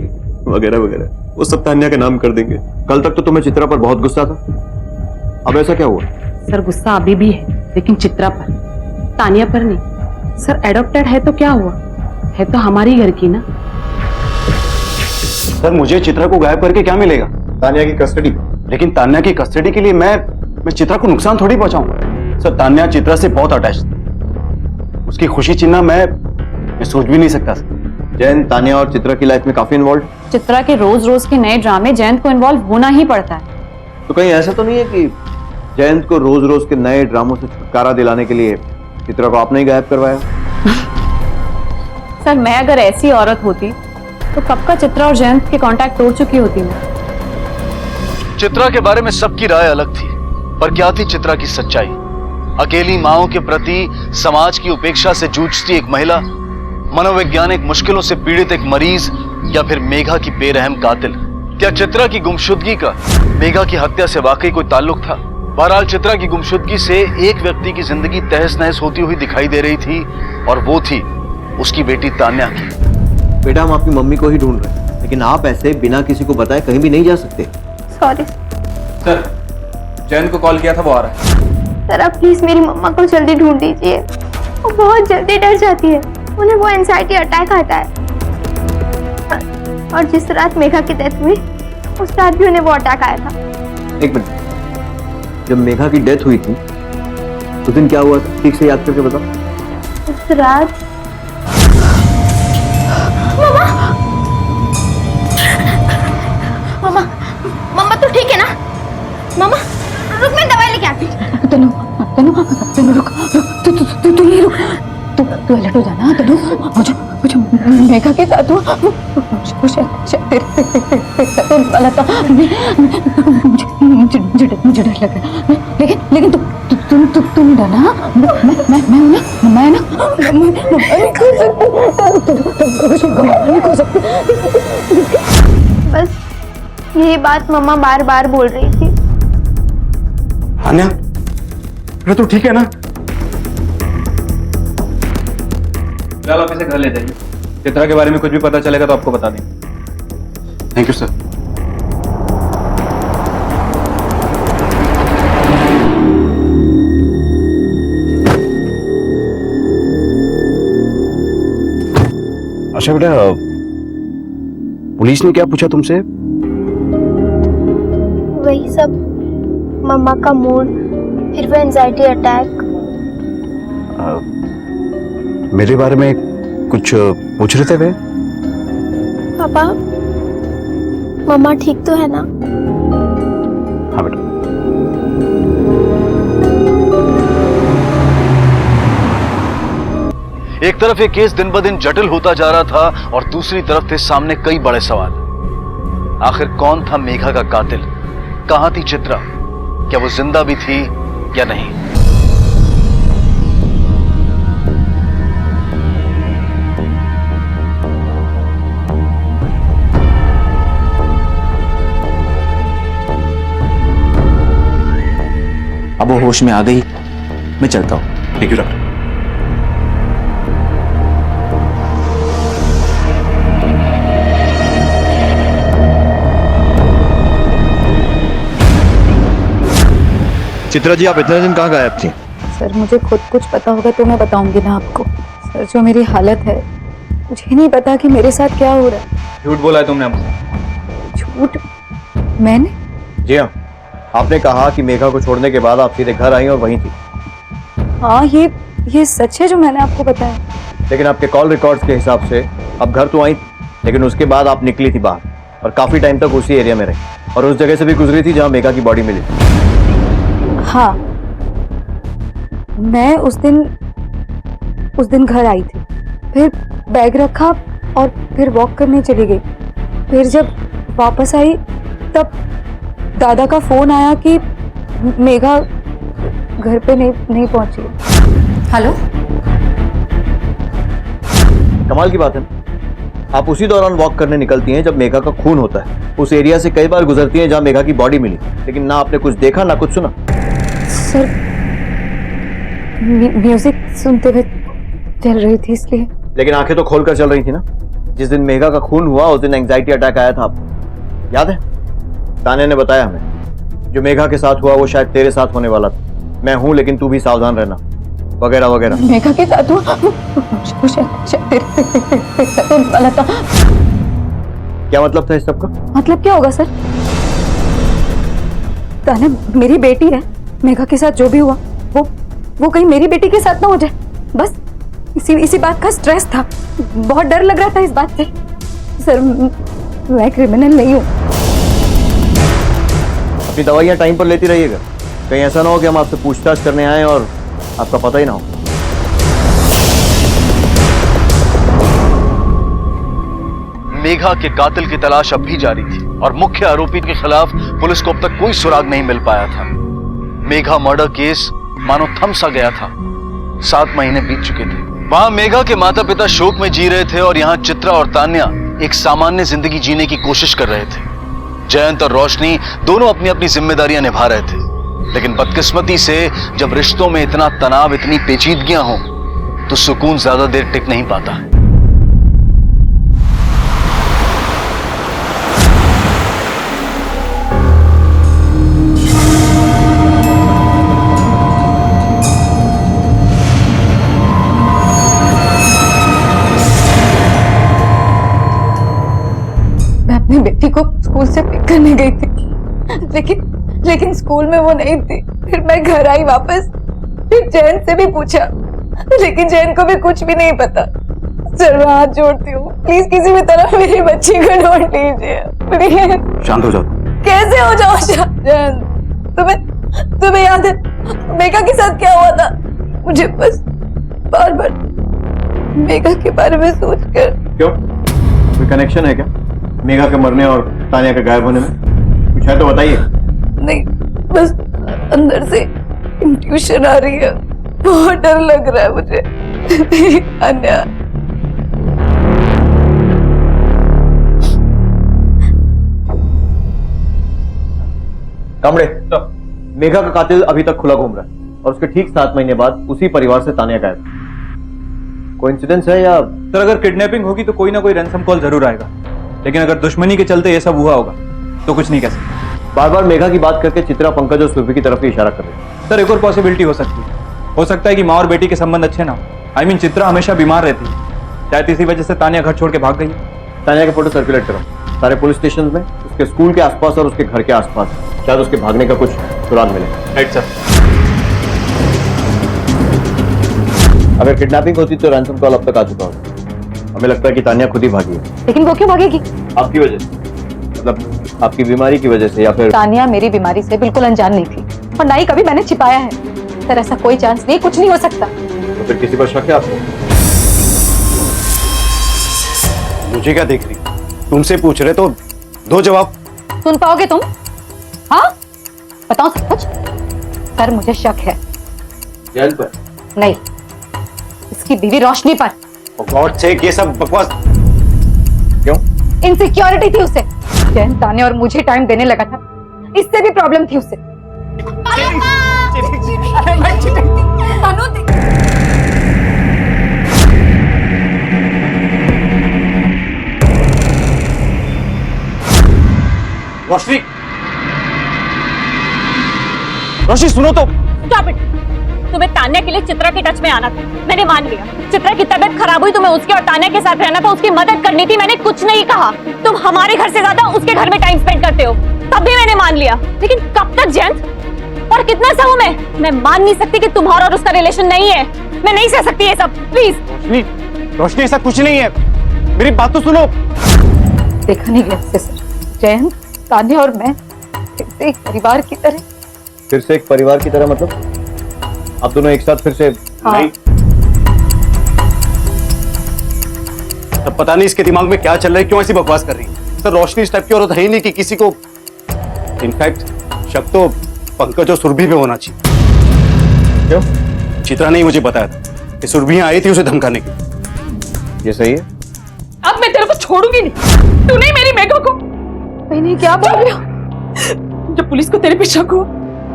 वगैरह वगैरह, वो सब तान्या के नाम कर देंगे। कल तक तो तुम्हें चित्रा पर बहुत गुस्सा था, अब ऐसा क्या हुआ? सर गुस्सा अभी भी है, लेकिन चित्रा पर, तानिया पर नहीं। सर एडॉप्टेड है तो क्या हुआ, है तो हमारी घर की ना। सर मुझे चित्रा को गायब करके क्या मिलेगा? तानिया की कस्टडी। लेकिन तान्या की कस्टडी के लिए मैं चित्रा को नुकसान थोड़ी पहुंचाऊंगा। सर तान्या चित्रा से बहुत अटैच थी, उसकी खुशी छीनना मैं सोच भी नहीं सकता। जयंत तानिया और चित्रा की लाइफ में काफी इन्वॉल्व। चित्रा के रोज रोज के नए ड्रामे जयंत को इन्वॉल्व होना ही पड़ता है। तो कहीं ऐसा तो नहीं है कि जयंत को रोज रोज के नए ड्रामों से छुटकारा दिलाने के लिए चित्रा को आपने ही गायब करवाया? सर मैं अगर ऐसी औरत होती तो कब का चित्रा और जयंत के कांटेक्ट तोड़ चुकी होती मैं। चित्रा के बारे में सबकी राय अलग थी, पर क्या थी चित्रा की सच्चाई? अकेली माओं के प्रति समाज की उपेक्षा से जूझती एक महिला, मनोवैज्ञानिक मुश्किलों से पीड़ित एक मरीज, या फिर मेघा की बेरहम कातिल? क्या चित्रा की गुमशुदगी का मेघा की हत्या से वाकई कोई ताल्लुक था? बहरहाल चित्रा की गुमशुदगी से एक व्यक्ति की जिंदगी तहस नहस होती हुई दिखाई दे रही थी, और वो थी उसकी बेटी तान्या की। बेटा हम आपकी मम्मी को ही ढूंढ रहे हैं, लेकिन आप ऐसे बिना किसी को बताए कहीं भी नहीं जा सकते। सॉरी सर, जैन को कॉल किया था, वो आ रहा है। सर आप प्लीज मेरी मम्मा को जल्दी ढूंढ दीजिए, वो बहुत जल्दी डर जाती है, उन्हें वो एंजाइटी अटैक आता है। और जिस रात मेघा की डेथ हुई उस रात भी उन्हें वो अटैक आया था। एक मिनट, जब मेघा की डेथ हुई थी उस दिन क्या हुआ था, ठीक से याद करके बताओ। उस रात मम्मा मम्मा तू ठीक है ना? मम्मा रुक, मैं दवाई लेके आती हूँ। तनु तनु तनु रुक रुक, तू ये रुक, तू अलर्ट हो जाना। तनु मुझे मेघा के साथ हुआ, मुझे डर लग रहा है, लेकिन तुम डरना, मैं ना बस यही बात मम्मा बार बार बोल रही थी। तान्या, अरे तू ठीक है ना? फिलहाल आप इसे घर ले जाइए, चित्रा के बारे में कुछ भी पता चलेगा तो आपको बता देंगे। Thank you sir. अच्छा बेटा, पुलिस ने क्या पूछा तुमसे? वही सब, मम्मा का मूड, फिर वो एंजाइटी अटैक। मेरे बारे में कुछ पूछ रहे थे वे? पापा मम्मा ठीक तो है ना? हाँ बेटा। एक तरफ ये केस दिन ब दिन जटिल होता जा रहा था, और दूसरी तरफ थे सामने कई बड़े सवाल। आखिर कौन था मेघा का कातिल? कहां थी चित्रा? क्या वो जिंदा भी थी या नहीं? अब वो होश में आ गई, मैं चलता हूं। Thank you doctor. Chitra ji, आप इतने दिन कहाँ गायब थी? सर मुझे खुद कुछ पता होगा तो मैं बताऊंगी ना आपको। सर जो मेरी हालत है, मुझे नहीं पता कि मेरे साथ क्या हो रहा है। झूठ बोला है तुमने हमसे। झूठ? मैंने? जी हाँ, आपने कहा कि मेघा को छोड़ने के बाद आप सीधे घर आई और वहीं थी। हाँ ये सच है जो मैंने आपको बताया। लेकिन आपके कॉल रिकॉर्ड्स के हिसाब से आप घर तो आई, लेकिन उसके बाद आप निकली थी बाहर और काफी टाइम तक उसी एरिया में रही, और उस जगह से भी गुजरी थी जहाँ मेघा की बॉडी मिली। हाँ, मैं उस दिन घर आई थी, फिर बैग रखा और फिर वॉक करने चली गई। फिर जब वापस आई तब दादा का फोन आया कि मेघा घर पे नहीं पहुंची। हेलो, कमाल की बात है, आप उसी दौरान वॉक करने निकलती हैं जब मेघा का खून होता है। उस एरिया से कई बार गुजरती हैं जहां मेघा की बॉडी मिली, लेकिन ना आपने कुछ देखा ना कुछ सुना। सर म्यूजिक सुनते हुए चल रही थी इसलिए। लेकिन आंखें तो खोलकर चल रही थी ना। जिस दिन मेघा का खून हुआ उस दिन एंजाइटी अटैक आया था आपको, याद है? तान्या ने बताया हमें, जो मेघा के साथ हुआ वो शायद तेरे साथ होने वाला था। मैं हूं, लेकिन तू भी सावधान रहना, वगैरह वगैरह। मेघा के साथ वाला था। क्या मतलब था इस सब का? मतलब क्या होगा सर? तान्या मेरी बेटी है, मेघा के साथ जो भी हुआ वो कहीं मेरी बेटी के साथ ना हो जाए, बस इसी बात का स्ट्रेस था। बहुत डर लग रहा था इस बात से। सर मैं क्रिमिनल नहीं हूँ। अपनी दवाइयाँ टाइम पर लेती रहिएगा, कहीं ऐसा ना हो कि हम आपसे पूछताछ करने आए और आपका पता ही ना हो। मेघा के कातिल की तलाश अब भी जारी थी और मुख्य आरोपी के खिलाफ पुलिस को अब तक कोई सुराग नहीं मिल पाया था। मेघा मर्डर केस मानो थम सा गया था। 7 महीने बीत चुके थे। वहां मेघा के माता पिता शोक में जी रहे थे और यहाँ चित्रा और तान्या एक सामान्य जिंदगी जीने की कोशिश कर रहे थे। जयंत और रोशनी दोनों अपनी अपनी जिम्मेदारियां निभा रहे थे, लेकिन बदकिस्मती से जब रिश्तों में इतना तनाव, इतनी पेचीदगियां हों, तो सुकून ज्यादा देर टिक नहीं पाता है। अपनी बेटी को स्कूल से पिक करने गई थी, लेकिन स्कूल में वो नहीं थी। फिर मैं घर आई वापस, फिर जैन से भी पूछा, लेकिन जैन को भी कुछ भी नहीं पता। सर मैं हाथ जोड़ती हूँ, प्लीज किसी भी तरह मेरी बच्ची को ढूंढ लीजिए प्लीज। शांत हो जाओ। कैसे हो जाओ जैन? तुम्हें याद है मेघा के साथ क्या हुआ था? मुझे बस बार बार मेघा के बारे में सोचकर। क्यों, कोई कनेक्शन है क्या मेघा के मरने और तान्या के गायब होने में? कुछ है तो बताइए। नहीं, बस अंदर से इंट्यूशन आ रही है, बहुत डर लग रहा है मुझे। तान्या कामड़े, मेघा का कातिल अभी तक खुला घूम रहा है और उसके ठीक 7 महीने बाद उसी परिवार से तान्या गायब। कोइंसिडेंस है या? सर अगर किडनैपिंग होगी तो कोई ना कोई रैंसम कॉल जरूर आएगा, लेकिन अगर दुश्मनी के चलते ये सब हुआ होगा तो कुछ नहीं कह सकते। बार बार मेघा की बात करके चित्रा, पंकज और सुरभि की तरफ ही इशारा कर रही है। सर एक और पॉसिबिलिटी हो सकती है, हो सकता है कि माँ और बेटी के संबंध अच्छे ना हो। I mean, चित्रा हमेशा बीमार रहती है, शायद इसी वजह से तान्या घर छोड़ के भाग गई है। तान्या के फोटो सर्कुलेट करो सारे पुलिस स्टेशन में, उसके स्कूल के आसपास और उसके घर के आसपास, शायद उसके भागने का कुछ सुराग मिले। Right sir. अगर किडनैपिंग होती तो रैंसम कॉल अब तक आ चुका होता। हमें लगता है कि तान्या खुद ही भागी है। लेकिन वो क्यों भागेगी? आपकी वजह से, मतलब आपकी बीमारी की वजह से, या फिर? तान्या मेरी बीमारी से बिल्कुल अनजान नहीं थी और ना ही कभी मैंने छिपाया है। सर ऐसा कोई चांस नहीं, कुछ नहीं हो सकता। तो फिर किसी पर शक है आपको? मुझे क्या देख रही? तुमसे पूछ रहे तो दो जवाब। सुन पाओगे तुम? हाँ बताओ सब कुछ। सर मुझे शक है। जैन पर? नहीं, इसकी बीवी रोशनी पर। गॉड से ये सब बकवास क्यों? इनसिक्योरिटी थी उसे। जैन, तान्या और मुझे टाइम देने लगा था, इससे भी प्रॉब्लम थी उसे। रोशनी, रोशनी सुनो तो। Stop it! तुम्हें तान्या के लिए चित्रा के टच में आना था, मैंने मान लिया। चित्रा की तबीयत खराब हुई, तुम्हें उसके और तान्या के साथ रहना था, उसकी मदद करनी थी, मैंने कुछ नहीं कहा। तुम हमारे घर से ज्यादा उसके घर में टाइम स्पेंड करते हो, तब भी मैंने मान लिया। लेकिन कब तक जयंत? और कितना सहूं मैं मान नहीं सकती कि तुम्हारा और उसका रिलेशन नहीं है। मैं नहीं सह सकती ये सब, प्लीज। रोशनी, रोशनी ऐसा कुछ नहीं है, मेरी बात तो सुनो। देखा नहीं गया सर, जयंत, तान्या और मैं फिर से एक परिवार की तरह। फिर से एक परिवार की तरह मतलब आप दोनों एक साथ फिर से? हाँ। नहीं, अब पता नहीं इसके दिमाग में क्या चल रहा है, क्यों ऐसी बकवास कर रही है। सर रोशनी इस टाइप की औरत है ही नहीं कि किसी को, इनफैक्ट शक तो पंकज और सुरभि पे होना चाहिए। क्यों? चित्रा ने मुझे बताया था कि सुरभि आई थी उसे धमकाने की। ये सही है? अब मैं तेरे को छोड़ूंगी नहीं। तू नहीं मेरी मेघा को। नहीं, क्या बोल रही हो? जब पुलिस को तेरे पे शक हुआ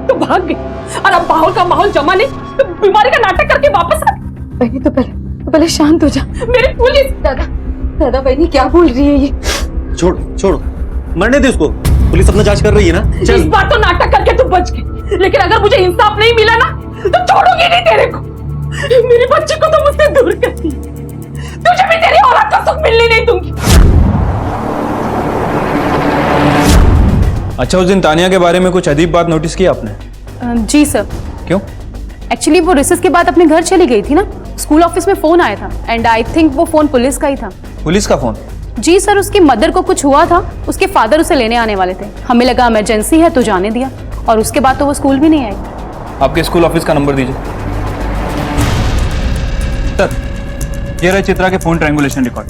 तो भाग गई, और अब माहौल का माहौल जमा नहीं तो बीमारी का नाटक करके वापस आ गई। बहनी तो पहले शांत हो जा। मेरी पुलिस। दादा बहनी क्या बोल रही है ये? छोड़ो, मरने दे उसको, पुलिस अपना जांच कर रही है ना। इस बार तो नाटक करके तू बच गई, लेकिन अगर मुझे इंसाफ नहीं मिला ना तो छोड़ूंगी नहीं तेरे को। मेरे बच्चे को तो मुझसे दूर करती, तुझे भी तेरी औलाद का सुख मिलने नहीं दूंगी। अच्छा, उस दिन तानिया के बारे में कुछ अजीब बात नोटिस की आपने? जी सर। क्यों? एक्चुअली वो रिसेस के बाद अपने घर चली गई थी ना, स्कूल ऑफिस में फोन आया था एंड आई थिंक वो फोन पुलिस का ही था। पुलिस का फोन? जी सर, उसकी मदर को कुछ हुआ था, उसके फादर उसे लेने आने वाले थे, हमें लगा इमरजेंसी है तो जाने दिया, और उसके बाद तो वो स्कूल भी नहीं आई। आपके स्कूल ऑफिस का नंबर दीजिए। सर, ये रहे चित्रा के phone triangulation record.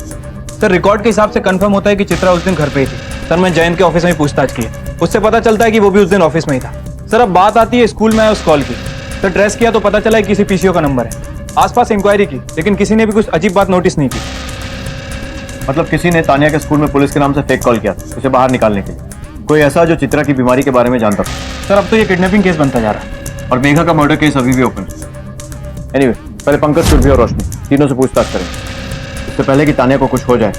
Sir, record के हिसाब से कंफर्म होता है कि चित्रा उस दिन घर पे ही थी। सर, मैं जयंत के ऑफिस में पूछताछ की है, उससे पता चलता है कि वो भी उस दिन ऑफिस में ही था। सर, अब बात आती है स्कूल में आया उस कॉल की। सर, ट्रेस किया तो पता चला है किसी पीसीओ का नंबर है। आसपास इंक्वायरी की, लेकिन किसी ने भी कुछ अजीब बात नोटिस नहीं की। मतलब किसी ने तानिया के स्कूल में पुलिस के नाम से फेक कॉल किया उसे बाहर निकालने के लिए, कोई ऐसा जो चित्रा की बीमारी के बारे में जानता था। सर, अब तो ये किडनैपिंग केस बनता जा रहा है और मेघा का मर्डर केस अभी भी ओपन है। एनीवे, पहले पंकज, सुरभि और रोशनी तीनों से पूछताछ करें। इससे पहले कि तानिया को कुछ हो जाए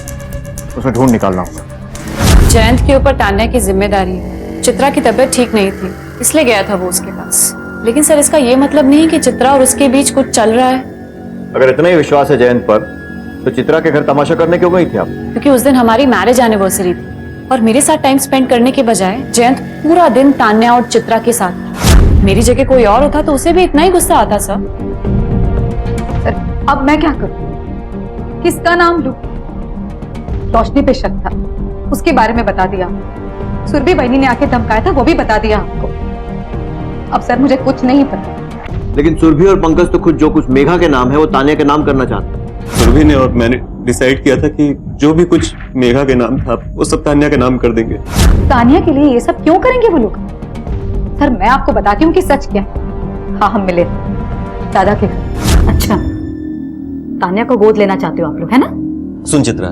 उसे ढूंढ निकालना होगा। जयंत के ऊपर तानिया की जिम्मेदारी है। चित्रा की तबीयत ठीक नहीं थी, इसलिए गया था वो उसके पास। लेकिन सर, इसका ये मतलब नहीं कि चित्रा और उसके बीच कुछ चल रहा है। अगर इतना ही विश्वास है जयंत पर, तो चित्रा के घर तमाशा करने क्यों गई थी आप? क्योंकि उस दिन हमारी मैरिज एनिवर्सरी थी और मेरे साथ टाइम स्पेंड करने के बजाय जयंत पूरा दिन तान्या और चित्रा के साथ। मेरी जगह कोई और होता तो उसे भी इतना ही गुस्सा आता। सर, अब मैं क्या करूं? किसका नाम लूं? रोशनी पे शक था, उसके बारे में बता दिया। सुरभि बहनी ने आके धमकाया था, वो भी बता दिया आपको। अब सर, मुझे कुछ नहीं पता। लेकिन सुरभि और पंकज तो खुद जो कुछ मेघा के नाम है वो तानिया के नाम करना चाहते हैं। सुरभि ने और मैंने डिसाइड किया था कि जो भी कुछ मेघा के नाम था वो सब तानिया के नाम कर देंगे। तानिया के लिए ये सब क्यों करेंगे वो लोग? सर, मैं आपको बताती हूँ कि सच क्या। हाँ, हम मिले दादा के घर। अच्छा, तानिया को गोद लेना चाहते हो आप लोग, है ना? सुन चित्रा,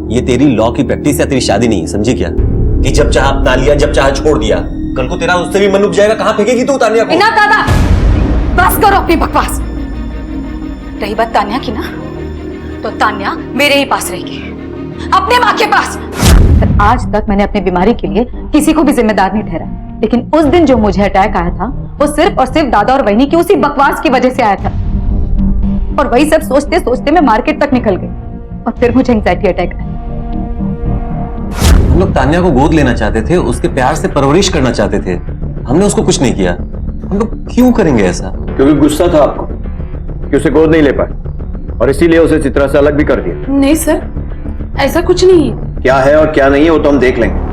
ये तेरी लॉ की प्रैक्टिस या तेरी शादी नहीं है, समझी क्या? कि जब चाह अपना लिया, जब चाह छोड़ दिया। कल को तेरा उससे भी मन उब जाएगा, कहां फेंकेगी तू तानिया को? बिना दादा, बस करो अपनी बकवास। रही बात तानिया की ना, तो तान्या मेरे ही पास रहेगी, अपने माँ के पास। पर आज तक मैंने अपनी बीमारी के लिए किसी को भी जिम्मेदार नहीं ठहरा, लेकिन उस दिन जो मुझे अटैक आया था वो सिर्फ और सिर्फ दादा और वहिनी की उसी बकवास की वजह से आया था। और वही सब सोचते सोचते मैं मार्केट तक निकल गई और फिर मुझे एंजाइटी अटैक आया। हम लोग तानिया को गोद लेना चाहते थे, उसके प्यार से परवरिश करना चाहते थे। हमने उसको कुछ नहीं किया। हम लोग क्यों करेंगे ऐसा? क्योंकि गुस्सा था आपको कि उसे गोद नहीं ले पाए, और इसीलिए उसे चित्रा से अलग भी कर दिया। नहीं सर, ऐसा कुछ नहीं है। क्या है और क्या नहीं है वो तो हम देख लेंगे।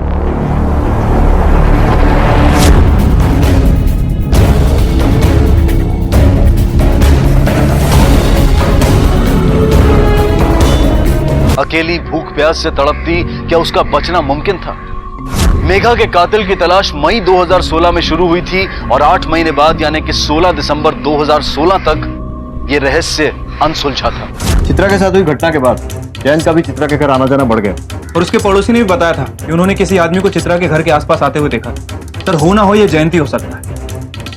अकेली भूख प्यास से तड़पती, क्या उसका बचना मुमकिन था? मेघा के कातिल की तलाश मई 2016 में शुरू हुई थी और 8 महीने बाद यानी कि 16 दिसंबर 2016 तक ये रहस्य अनसुलझा था। चित्रा के साथ हुई घटना के बाद जयंत का भी चित्रा के घर आना जाना बढ़ गया, और उसके पड़ोसी ने भी बताया था कि उन्होंने किसी आदमी को चित्रा के घर के आसपास आते हुए देखा। सर, हो ना हो ये जयंत ही हो सकता है।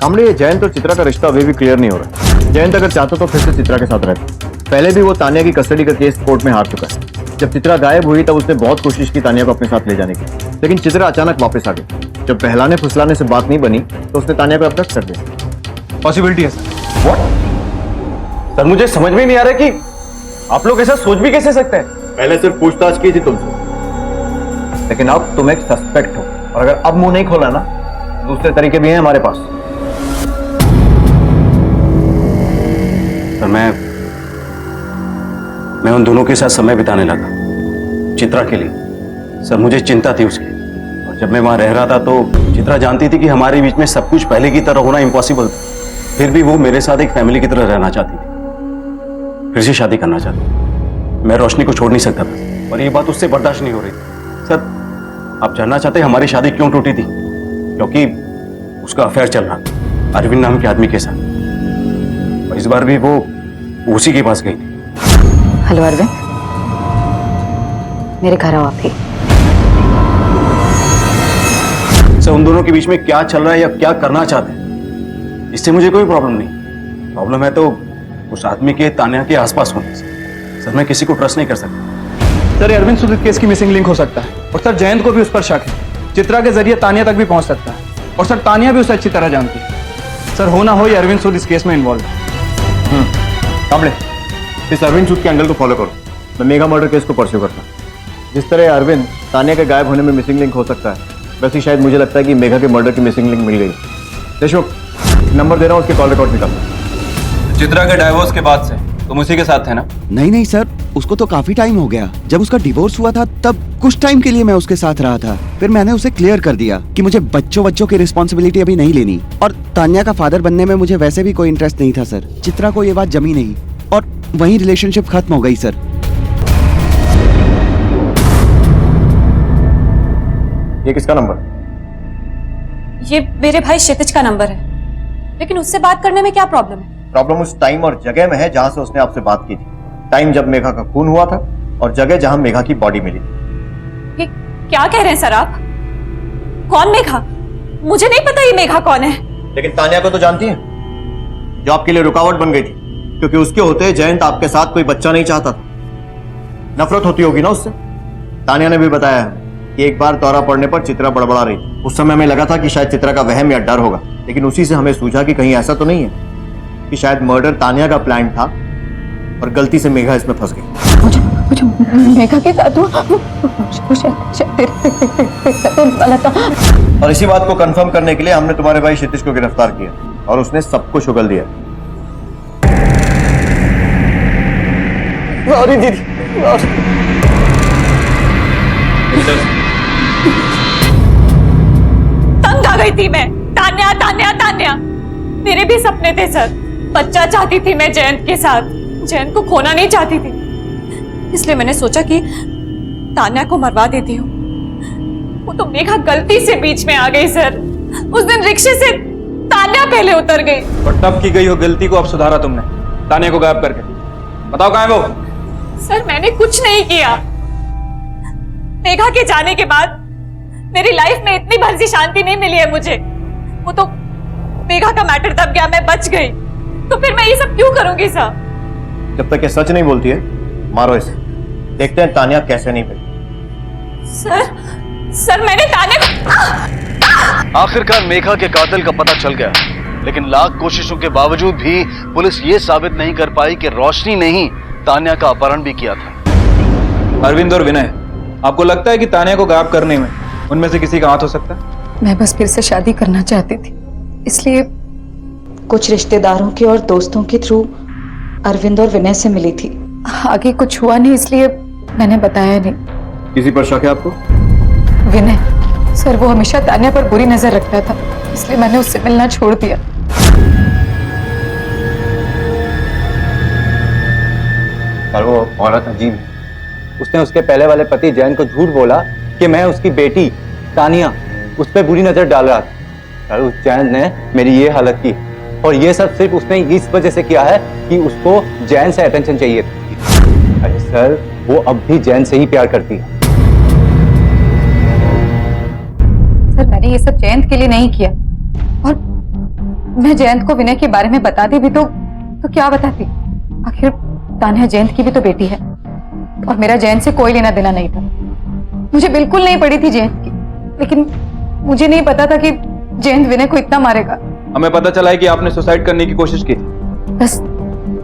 हमने ये जयंत और चित्रा का रिश्ता अभी भी क्लियर नहीं हो रहा। जयंत अगर चाहता तो फिर से चित्रा के साथ रहता। पहले भी वो तानिया की कस्टडी का केस कोर्ट में हार चुका है। जब चित्रा गायब हुई तब उसने बहुत कोशिश की तानिया को अपने साथ ले जाने की, लेकिन चित्रा अचानक वापस आ गई। जब बहलाने फुसलाने से बात नहीं बनी तो उसने तानिया को अब्डक्ट कर दिया। पॉसिबिलिटी है सर। व्हाट? सर, मुझे समझ में नहीं आ रहा कि आप लोग ऐसा सोच भी कैसे सकते हैं। पहले सिर्फ पूछताछ की थी तुमसे, लेकिन अब तुम एक सस्पेक्ट हो, और अगर अब मुंह नहीं खोला ना, दूसरे तरीके भी हैं हमारे पास। सर, मैं उन दोनों के साथ समय बिताने लगा, चित्रा के लिए। सर, मुझे चिंता थी उसकी, और जब मैं वहां रह रहा था तो चित्रा जानती थी कि हमारे बीच में सब कुछ पहले की तरह होना इम्पॉसिबल था। फिर भी वो मेरे साथ एक फैमिली की तरह रहना चाहती थी, फिर से शादी करना चाहती थी। मैं रोशनी को छोड़ नहीं सकता था और ये बात उससे बर्दाश्त नहीं हो रही। सर, आप जानना चाहते हैं हमारी शादी क्यों टूटी थी? क्योंकि उसका अफेयर चल रहा था अरविंद नाम के आदमी के साथ, और इस बार भी वो उसी के पास गई थी। हेलो अरविंद, मेरे घर आओ आप ही। सर, उन दोनों के बीच में क्या चल रहा है या क्या करना चाहते हैं, इससे मुझे कोई प्रॉब्लम नहीं। प्रॉब्लम है तो उस आदमी के तानिया के आसपास होने से। सर, मैं किसी को ट्रस्ट नहीं कर सकता। सर, अरविंद सुदित केस की मिसिंग लिंक हो सकता है, और सर जयंत को भी उस पर शक है। चित्रा के जरिए तानिया तक भी पहुंच सकता है, और सर तानिया भी उसे अच्छी तरह जानती है। सर हो ना हो ये अरविंद सूद इस केस में इन्वॉल्व है। कामले, इस अरविंद सूद के एंगल को फॉलो करो। मैं मेगा मर्डर केस को परस्यू करता हूँ। जिस तरह अरविंद तानिया के गायब होने में मिसिंग लिंक हो सकता है, वैसे ही शायद मुझे लगता है कि मेघा के मर्डर की मिसिंग लिंक मिल गई। देशमुख, नंबर दे रहा हूँ, उसके कॉल रिकॉर्ड निकाल। चित्रा के डाइवोर्स के बाद से तुम उसी के साथ थे ना? नहीं सर, उसको तो काफी टाइम हो गया। जब उसका डिवोर्स हुआ था तब कुछ टाइम के लिए मैं उसके साथ रहा था। फिर मैंने उसे क्लियर कर दिया कि मुझे बच्चों की रिस्पॉन्सिबिलिटी अभी नहीं लेनी, और तान्या का फादर बनने में मुझे वैसे भी कोई इंटरेस्ट नहीं था सर। चित्रा को ये बात जमी नहीं और वहीं रिलेशनशिप खत्म हो गई सर। ये किसका नंबर? ये मेरे भाई क्षितिज का नंबर है, लेकिन उससे बात करने में क्या प्रॉब्लम है? प्रॉब्लम उस टाइम और जगह में है जहां से उसने आपसे बात की थी। टाइम जब मेघा का खून हुआ था और जगह जहां मेघा की बॉडी मिली थी। ये क्या कह रहे हैं सर आप? कौन मेघा? मुझे नहीं पता ये मेघा कौन है। लेकिन तानिया को तो जानती हैं, जो आपके लिए रुकावट बन गई थी, क्योंकि उसके होते जयंत आपके साथ कोई बच्चा नहीं चाहता था। नफरत होती होगी ना उससे। तानिया ने भी बताया है कि एक बार दौरा पड़ने पर चित्रा बड़बड़ा रही थी। उस समय हमें लगा था कि शायद चित्रा का वहम या डर होगा, लेकिन उसी से हमें सूझा कि कहीं ऐसा तो नहीं है कि शायद मर्डर तानिया का प्लान था और गलती से मेघा इसमें फंस गई। मुझे मेघा के साथ और इसी बात को कंफर्म करने के लिए हमने तुम्हारे भाई क्षितिज को गिरफ्तार किया और उसने सब कुछ उगल दिया। सॉरी दीदी। तंग आ गई थी मैं। तान्या तान्या तान्या, मेरे भी सपने थे सर। बच्चा चाहती थी मैं जयंत के साथ, जयंत को खोना नहीं चाहती थी। इसलिए मैंने सोचा कि तान्या को मरवा देती हूँ। वो तो मेघा गलती से बीच में आ गई सर। उस दिन रिक्शे से तान्या पहले उतर गई। और तब की गई हो गलती को अब सुधारा तुमने, तान्या को गायब करके। बताओ कहाँ है वो? सर मैंने कुछ नहीं किया। मेघा के जाने के बाद मेरी लाइफ में इतनी भर सी शांति नहीं मिली है मुझे। वो तो मेघा का मैटर दब गया, मैं बच गई, तो फिर मैं ये सब क्यों करूंगी सर? जब तक ये सच नहीं बोलती है, मारो इसे। देखते हैं तानिया कैसे नहीं मिली। सर मैंने तान्या। आखिरकार मेघा के कातिल का पता चल गया, लेकिन लाख कोशिशों के बावजूद भी पुलिस ये साबित नहीं कर पाई कि रोशनी ने ही तान्या का अपहरण भी किया था। अरविंद और विनय, आपको लगता है कि तान्या को गायब करने में उनमें से किसी का हाथ हो सकता है? मैं बस फिर से शादी करना चाहती थी, इसलिए कुछ रिश्तेदारों के और दोस्तों के थ्रू अरविंद और विनय से मिली थी। आगे कुछ हुआ नहीं, इसलिए मैंने बताया नहीं। किसी पर शक है आपको? विनय सर, वो हमेशा तान्या पर बुरी नजर रखता था, इसलिए मैंने उससे मिलना छोड़ दिया। पर वो औरत अजीब है। उसने उसके पहले वाले पति जयंत को झूठ बोला कि मैं उसकी बेटी तानिया उस पर बुरी नजर डाल रहा था। और उस जयंत ने मेरी ये हालत की, और ये सब सिर्फ उसने इस वजह से किया है कि उसको जयंत से अटेंशन चाहिए था। अरे सर, वो अब भी जयंत से ही प्यार करती है। सर मैंने ये सब जयंत के लिए नहीं किया, और मैं जयंत को विनय के बारे में बताती भी तो क्या बताती? आखिर तान्या जयंत की भी तो बेटी है, और मेरा जयंत से कोई लेना देना नहीं था। मुझे बिल्कुल नहीं पड़ी थी जयंत की, लेकिन मुझे नहीं पता था कि जयंत विनय को इतना मारेगा। हमें पता चला है कि आपने सुसाइड करने की कोशिश की थी। बस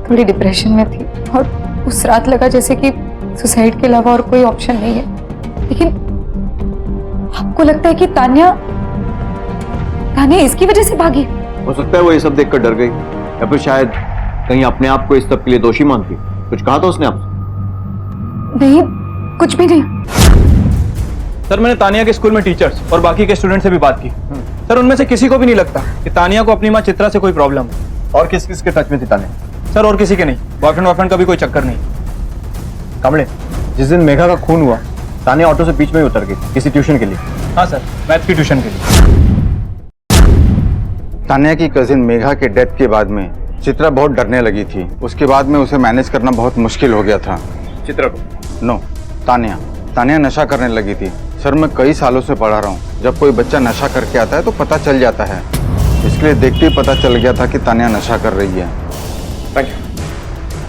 थोड़ी डिप्रेशन में थी, और उस रात लगा जैसे कि सुसाइड के अलावा और कोई ऑप्शन नहीं है। लेकिन आपको लगता है कि तान्या इसकी वजह से भागी? हो सकता है वो ये सब देखकर डर गई, या फिर शायद कहीं अपने आप को इस सब के लिए दोषी मानती। कुछ कहा था उसने आपसे? नहीं, कुछ भी नहीं। सर मैंने तानिया के स्कूल में टीचर्स और बाकी के स्टूडेंट से भी बात की। सर उनमें से किसी को भी नहीं लगता कि तानिया को अपनी माँ चित्रा से कोई प्रॉब्लम है। और किस किस के टच में थी तानिया? सर और किसी के नहीं, बॉयफ्रेंड वॉयफ्रेंड का भी कोई चक्कर नहीं। कमले, जिस दिन मेघा का खून हुआ, तानिया ऑटो से बीच में ही उतर गई किसी ट्यूशन के लिए। हाँ सर, मैथ की ट्यूशन के लिए। तानिया की कजिन मेघा के डेथ के बाद में चित्रा बहुत डरने लगी थी। उसके बाद में उसे मैनेज करना बहुत मुश्किल हो गया था। चित्रा को? नो, तानिया नशा करने लगी थी। सर मैं कई सालों से पढ़ा रहा हूँ, जब कोई बच्चा नशा करके आता है तो पता चल जाता है। इसलिए देखते ही पता चल गया था कि तानिया नशा कर रही है। Thank you.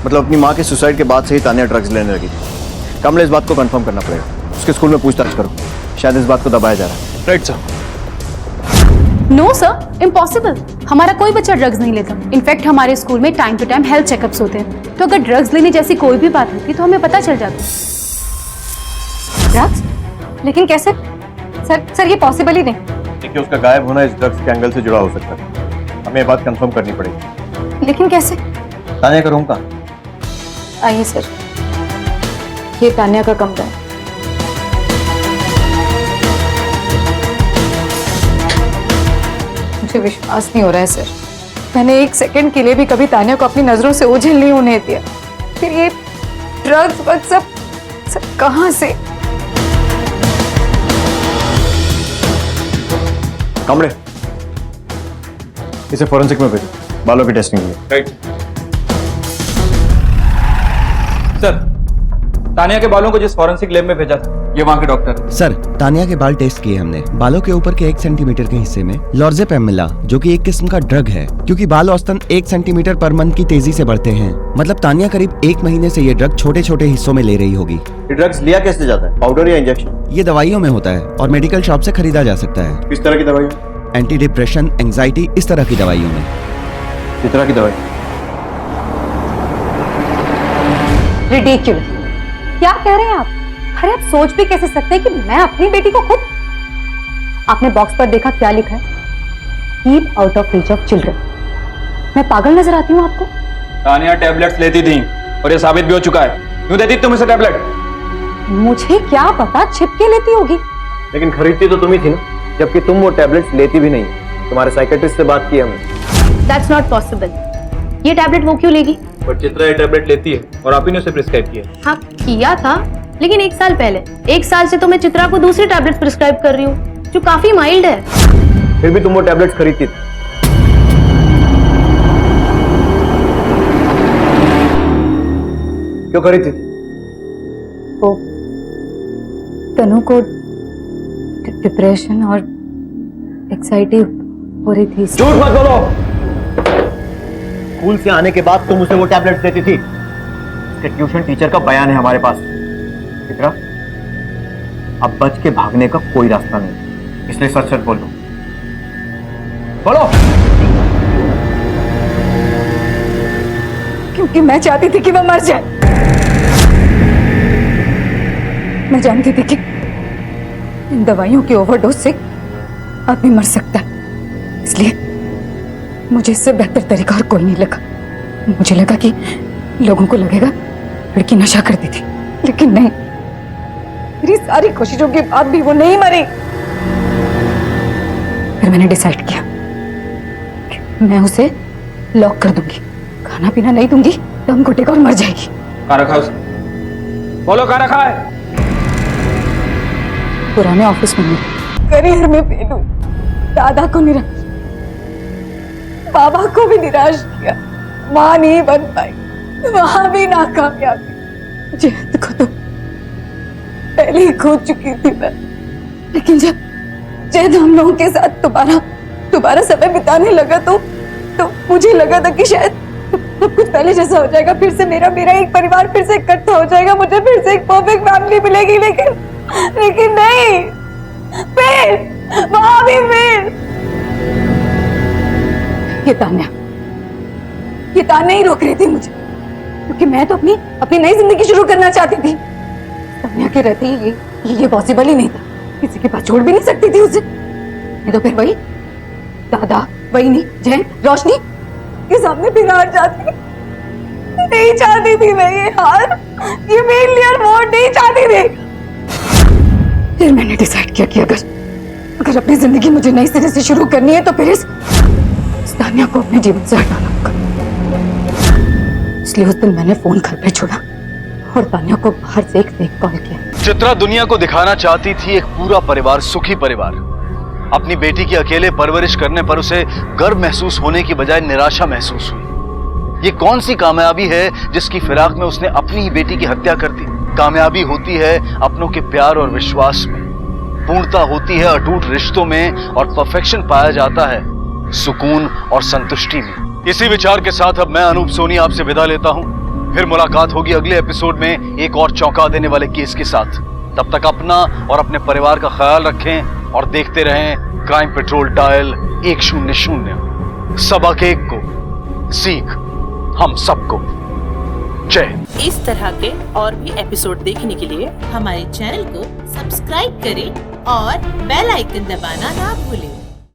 मतलब अपनी माँ के सुसाइड के बाद से ही तानिया ड्रग्स लेने लगी थी। कमले, इस बात को कंफर्म करना पड़ेगा। उसके स्कूल में पूछताछ करो, शायद इस बात को दबाया जा रहा है। Right sir. No sir, impossible. हमारा कोई बच्चा ड्रग्स नहीं लेता। इनफैक्ट हमारे स्कूल में time to time health checkups होते हैं, तो अगर ड्रग्स लेने जैसी कोई भी बात होती तो हमें पता चल जाता। ड्रग्स? लेकिन कैसे? सर ये पॉसिबल ही नहीं। देखिए, उसका गायब होना इस ड्रग्स के एंगल से जुड़ा हो सकता है। हमें ये बात कंफर्म करनी पड़ेगी। लेकिन कैसे? तानिया का रूम कहाँ? आइए सर, ये तानिया का कमरा है। मुझे विश्वास नहीं हो रहा है सर, मैंने एक सेकंड के लिए भी कभी तानिया को अपनी नजरों से ओझल नहीं होने दिया। फिर ये ड्रग्स वक्त सब कहां से? कामड़े, इसे फॉरेंसिक में भेजो, बालों की टेस्टिंग के लिए। राइट सर, तानिया के बालों को जिस फॉरेंसिक लैब में भेजा था, ये वहां के डॉक्टर। सर, तानिया के बाल टेस्ट किए हमने। बालों के ऊपर के 1 सेंटीमीटर के हिस्से में लॉर्जेपैम मिला, जो कि एक किस्म का ड्रग है, क्योंकि बाल औसतन 1 सेंटीमीटर पर मंथ की तेजी से बढ़ते हैं। मतलब तानिया करीब 1 महीने से ये ड्रग छोटे छोटे हिस्सों में ले रही होगी। ये ड्रग्स लिया कैसे जाता है, पाउडर या इंजेक्शन? ये दवाइयों में होता है और मेडिकल शॉप से खरीदा जा सकता है। किस तरह की दवाइयाँ? एंटी डिप्रेशन, एंजाइटी, इस तरह की दवाइयों में। किस तरह की दवाई? रिडिक्युलस। क्या कह रहे हैं आप? अरे आप सोच भी कैसे सकते हैं कि मैं अपनी बेटी को खुद? आपने बॉक्स पर देखा क्या लिखा है? Keep out of reach of children. मैं पागल नजर आती हूँ आपको? तानिया टैबलेट्स लेती थी और ये साबित भी हो चुका है। क्यों देती तुम इसे टैबलेट? मुझे क्या पता छिप के लेती होगी। लेकिन खरीदती तो तुम ही थी ना, जबकि तुम वो टैबलेट्स लेती भी नहीं। तुम्हारे साइकेट्रिस्ट से बात की हमने। That's not possible. ये टैबलेट वो क्यों लेगी? पर चित्रा ये टैबलेट लेती है और आप ही ने उसे प्रिस्क्राइब किया। हाँ किया था, लेकिन 1 साल पहले। 1 साल से तो मैं चित्रा को दूसरी टैबलेट प्रिस्क्राइब कर रही हूँ, जो काफी माइल्ड है। फिर भी तुम वो टैबलेट्स खरीदती थी। क्यों खरीदती थी? वो तनु को डिप्रेशन और एंजाइटी हो रही थी। झूठ मत बोलो। स्कूल से आने के बाद तुम उसे वो टैबलेट्स देती थी। इसके ट्यूशन टीचर का बयान है हमारे पास। चित्रा, अब बच के भागने का कोई रास्ता नहीं, इसलिए सच सच बोलो। बोलो। क्योंकि मैं चाहती थी कि वो मर जाए। मैं जानती थी कि इन दवाइयों की ओवरडोज से आदमी मर सकता है, इसलिए मुझे इससे बेहतर तरीका और कोई नहीं लगा। मुझे लगा कि लोगों को लगेगा लड़की नशा करती थी, लेकिन नहीं। मेरी सारी कोशिशों के बाद भी वो नहीं मरी। फिर मैंने डिसाइड किया कि मैं उसे लॉक कर दूंगी, खाना पीना नहीं दूंगी, दम घुटेगा और मर जाएगी। कहाँ रखा उसे? बोलो कहाँ रखा है? पुराने ऑफिस में करियर में फेल हुई, दादा को निराश, बाबा को भी निराश किया, मां नहीं बन पाई, वहां भी नाकामयाबी। जयंत को तो पहले ही खो चुकी थी मैं, लेकिन जब हम लोगों के साथ दोबारा समय बिताने लगा तो मुझे लगा था कि शायद सब कुछ पहले जैसा हो जाएगा। फिर से मेरा एक परिवार फिर से इकट्ठा हो जाएगा, मुझे फिर से एक परफेक्ट फैमिली मिलेगी। लेकिन नहीं, फिर वहां भी फिर ये तान्या ही रोक रही थी मुझे, क्योंकि मैं तो अपनी नई जिंदगी शुरू करना चाहती थी। तान्या के रहते ही ये पॉसिबल ही नहीं था। किसी के पास छोड़ भी नहीं सकती थी उसे। नहीं तो फिर वही दादा, वही नहीं जयंत, रोशनी के सामने फिर हार जाती। नहीं चाहती थी मैं ये हार, ये फेलियर मोड नहीं चाहती थी। फिर मैंने डिसाइड किया कि अगर अपनी जिंदगी मुझे नई सिरे से शुरू करनी है तो फिर इस तान्या को अपने जीवन से हटाना होगा। इसलिए उस दिन मैंने फोन घर पे छोड़ा और तान्या को बाहर से एक फेक कॉल किया। चित्रा दुनिया को दिखाना चाहती थी एक पूरा परिवार, सुखी परिवार। अपनी बेटी की अकेले परवरिश करने पर उसे गर्व महसूस होने की बजाय निराशा महसूस हुई। ये कौन सी कामयाबी है जिसकी फिराक में उसने अपनी ही बेटी की हत्या कर दी? कामयाबी होती है अपनों के प्यार और विश्वास में, पूर्णता होती है अटूट रिश्तों में, और परफेक्शन पाया जाता है सुकून और संतुष्टि में। इसी विचार के साथ अब मैं अनूप सोनी आपसे विदा लेता हूं। फिर मुलाकात होगी अगले एपिसोड में एक और चौंका देने वाले केस के साथ। तब तक अपना और अपने परिवार का ख्याल रखें और देखते रहें क्राइम पेट्रोल डायल 100 सबक 1 को सीख हम सबको। जय। इस तरह के और भी एपिसोड देखने के लिए हमारे चैनल को सब्सक्राइब करें और बेल आइकन दबाना ना भूलें।